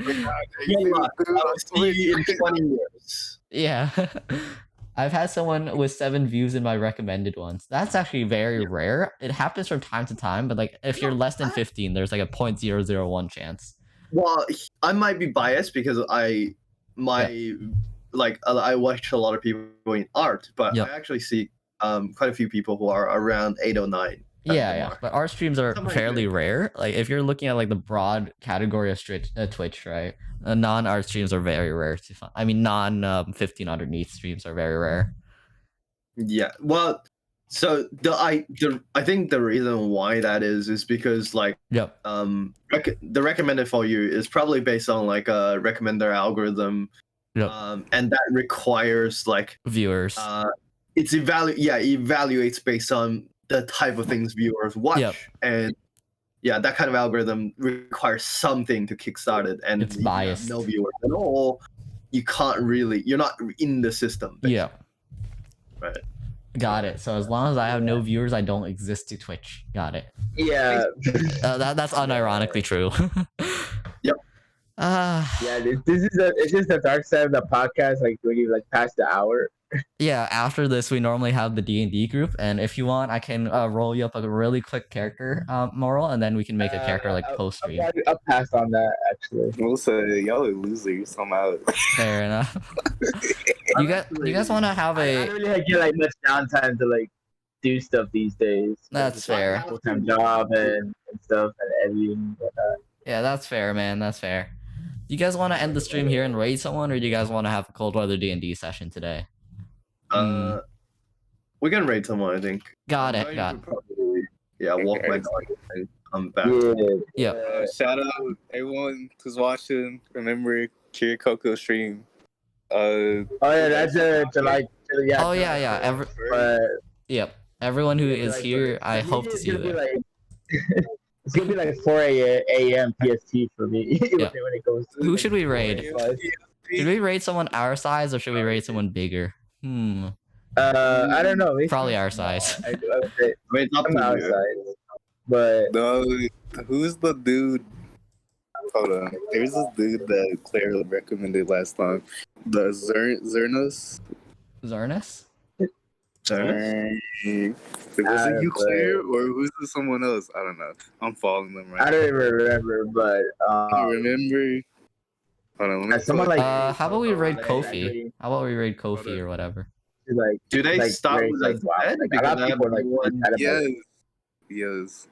S5: Good luck. I'll see you in 20 years.
S1: Yeah. I've had someone with 7 views in my recommended ones. That's actually very rare. It happens from time to time, but like if you're less than 15, there's like a 0.001 chance.
S5: Well, I might be biased because I watch a lot of people in art, but
S1: Yeah.
S5: I actually see quite a few people who are around 8 or 9.
S1: Yeah, but our streams are
S5: Something like
S1: fairly
S5: that.
S1: rare. Like if you're looking at like the broad category of Twitch, right? Non-art streams are very rare to find. I mean, non 15 underneath streams are very rare.
S5: Yeah, well, so I think the reason why that is because like
S1: Yep.
S5: the recommended for you is probably based on like a recommender algorithm,
S1: Yep.
S5: and that requires like
S1: Viewers.
S5: it evaluates based on the type of things viewers watch.
S1: Yep.
S5: And yeah, that kind of algorithm requires something to kickstart it, and
S1: It's
S5: if you have
S1: biased.
S5: no viewers at all, you're not in the system.
S1: Yeah.
S5: Right.
S1: Got it. So as long as I have no viewers, I don't exist to Twitch. Got it.
S4: Yeah.
S1: That's unironically true.
S5: Yep.
S4: Yeah, it's just the dark side of the podcast. Like when you like pass the hour.
S1: Yeah. After this, we normally have the D&D group, and if you want, I can roll you up a really quick character moral, and then we can make a character like post stream.
S4: I'll pass on that actually.
S3: We'll say y'all are losers. I'm out.
S1: Fair enough. you guys want to have
S4: I
S1: a?
S4: don't really get like much downtime to like do stuff these days.
S1: That's
S4: It's like
S1: fair.
S4: a full-time job and stuff and editing and whatnot.
S1: Yeah, that's fair, man. That's fair. Do you guys want to end the stream here and raid someone, or do you guys want to have a cold weather D&D session today?
S5: We're gonna raid someone, I think.
S1: Got
S5: I'm
S1: it.
S5: going
S1: Got
S5: to
S1: it.
S5: probably, walk my dog and come back.
S4: Yeah.
S1: Yep.
S3: Shout out everyone who's watching. Remember Kirikoko stream.
S4: Oh yeah, that's July. Yeah.
S1: Oh yeah. Yep. Everyone who is here, I hope to see you there.
S4: It's gonna be like 4 a.m. PST for me
S1: Yeah.
S4: when it goes.
S1: Who should we raid? Should we raid someone our size or should we raid someone bigger?
S4: I don't know. Maybe
S1: Probably our size.
S4: I would say
S5: Wait, not
S4: I'm our
S5: to
S4: size, but
S3: No, who's the dude? Hold on. There's this dude that Claire recommended last time. The Zernas.
S1: Zarnus?
S5: Sorry.
S3: Was it you, Claire, or was it someone else? I don't know. I'm following them right
S4: I don't even remember. But
S3: now. Remember? Hold on, let me
S4: someone
S3: pull it.
S4: like
S1: How about we raid
S4: like,
S1: Kofi? How about we raid Kofi or whatever?
S4: like
S5: Do they
S4: like,
S5: start
S4: very,
S5: with
S4: like,
S5: a
S4: wow.
S5: Z?
S4: Like, a
S5: Because
S4: lot
S5: I
S4: of
S5: have
S4: people like
S5: anyone-
S4: kind of
S3: Yes. Yes.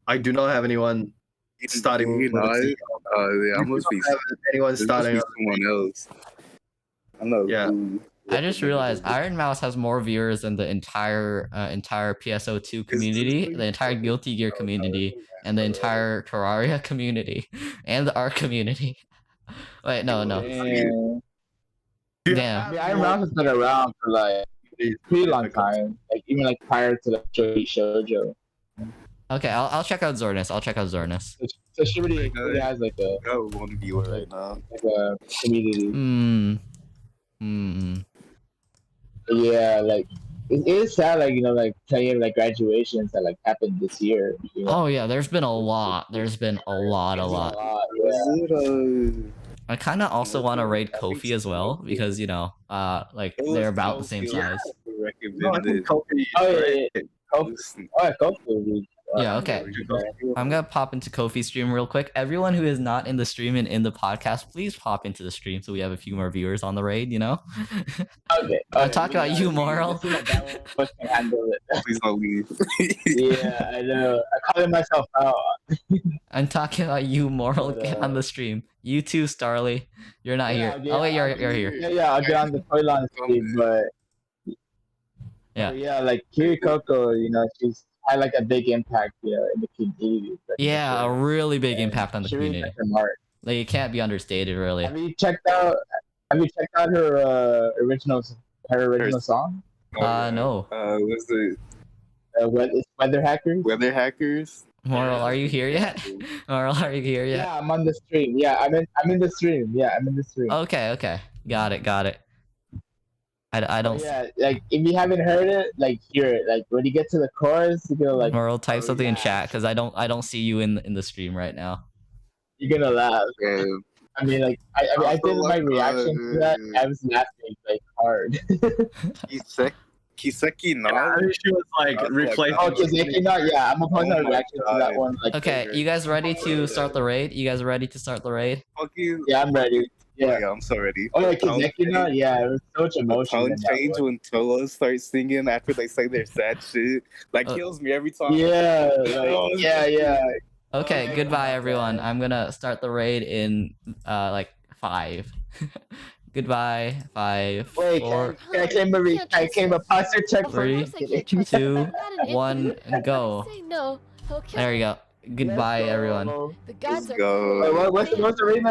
S5: I do not have anyone starting
S3: You
S5: with
S3: know,
S5: a Z.
S3: yeah, I must be.
S5: Have anyone
S3: There must
S5: starting?
S3: be someone else. I know.
S5: Yeah.
S3: who
S1: I just realized Iron Mouse has more viewers than the entire PSO2 community, the entire Guilty Gear community, and the entire Terraria community, and the ARC community. Wait, no. Damn.
S4: I mean, Iron Mouse has been around for like a pretty long time. Like even like prior to the Shoujo.
S1: Okay, I'll check out Zornus.
S4: So she really has like a
S3: I got one viewer right now.
S4: community. Yeah, like it is sad. Like like plenty of like graduations that like happened this year.
S1: Oh yeah, there's been a lot.
S4: Yeah.
S3: Is it,
S1: I kind of also want to raid Kofi as well because like
S3: it was
S1: they're about the
S3: Kofi
S1: same
S3: who
S1: size.
S5: No, I
S3: recommended.
S5: think Kofi.
S4: Oh yeah. Kofi. Oh yeah, Kofi.
S1: Yeah, okay. I'm gonna pop into Kofi's stream real quick. Everyone who is not in the stream and in the podcast, please pop into the stream so we have a few more viewers on the raid. You know.
S4: Okay.
S1: I'm talking about you, Moral.
S4: Can handle it.
S3: Please don't leave.
S4: Yeah, I know. I calling myself out.
S1: I'm talking about you, Moral.
S4: But,
S1: Get on the stream. You too, Starly. You're not
S4: Yeah,
S1: here.
S4: yeah,
S1: Oh wait, you're
S4: I'll-
S1: here.
S4: Yeah, I'll get on the Toyline stream, but
S1: Yeah.
S4: but yeah, like Kirikoko, you know, she's had like a big impact, in the community. Like,
S1: Yeah, a
S4: for sure.
S1: really big
S4: And
S1: impact on the
S4: she really
S1: community.
S4: left her mark.
S1: Like it can't be understated, really.
S4: Have you checked out? Have you checked out her original song?
S1: No.
S3: What's the
S4: It's Weather Hackers.
S3: Weather Hackers?
S1: Moral, are you here yet? Moral, are you here yet?
S4: Yeah, I'm on the stream. Yeah, I'm in the stream. Yeah, I'm in the stream.
S1: Okay. Got it. I don't.
S4: Yeah, like if you haven't heard it, like hear it. Like when you get to the chorus, you're gonna like
S1: Moral, type
S4: oh,
S1: something in
S4: yeah.
S1: chat because I don't see you in the stream right now.
S4: you're gonna laugh.
S3: Yeah.
S4: I mean, like I did my
S3: like,
S4: reaction to that. I was laughing like hard.
S3: Kiseki no.
S5: I think she was like
S3: I was like,
S5: replacing.
S4: Oh, Kizeki, no, yeah, I'm gonna post
S3: Oh
S4: my
S3: my
S4: reaction to that
S3: God.
S4: one. Like,
S1: Okay, you guys ready to start the raid? You guys ready to start the raid?
S3: Fucking
S4: yeah, I'm ready. Yeah.
S3: yeah, I'm so ready.
S4: Oh, yeah,
S3: The tone
S4: Kizeki, no,
S3: change-
S4: yeah, it was so much
S3: The
S4: emotion.
S3: tone
S4: in that
S3: change
S4: one.
S3: when Toa starts singing after they say their sad shit. That kills me every time.
S4: Yeah, like, yeah.
S1: Okay,
S4: Oh,
S1: goodbye
S4: my
S1: everyone.
S4: God.
S1: I'm gonna start the raid in like 5. Goodbye. 5,
S4: Wait,
S1: 4,
S4: can I claim a posture check for
S1: 3,
S4: you?
S6: Of course I can't trust
S1: 2,
S6: you. Not an
S1: 1,
S6: infant.
S1: and go.
S6: Say no. He'll kill
S1: There you
S6: me.
S1: go. Goodbye, everyone.
S6: The gods
S3: Let's
S6: are
S3: go.
S6: cruel.
S4: Wait, what's the raid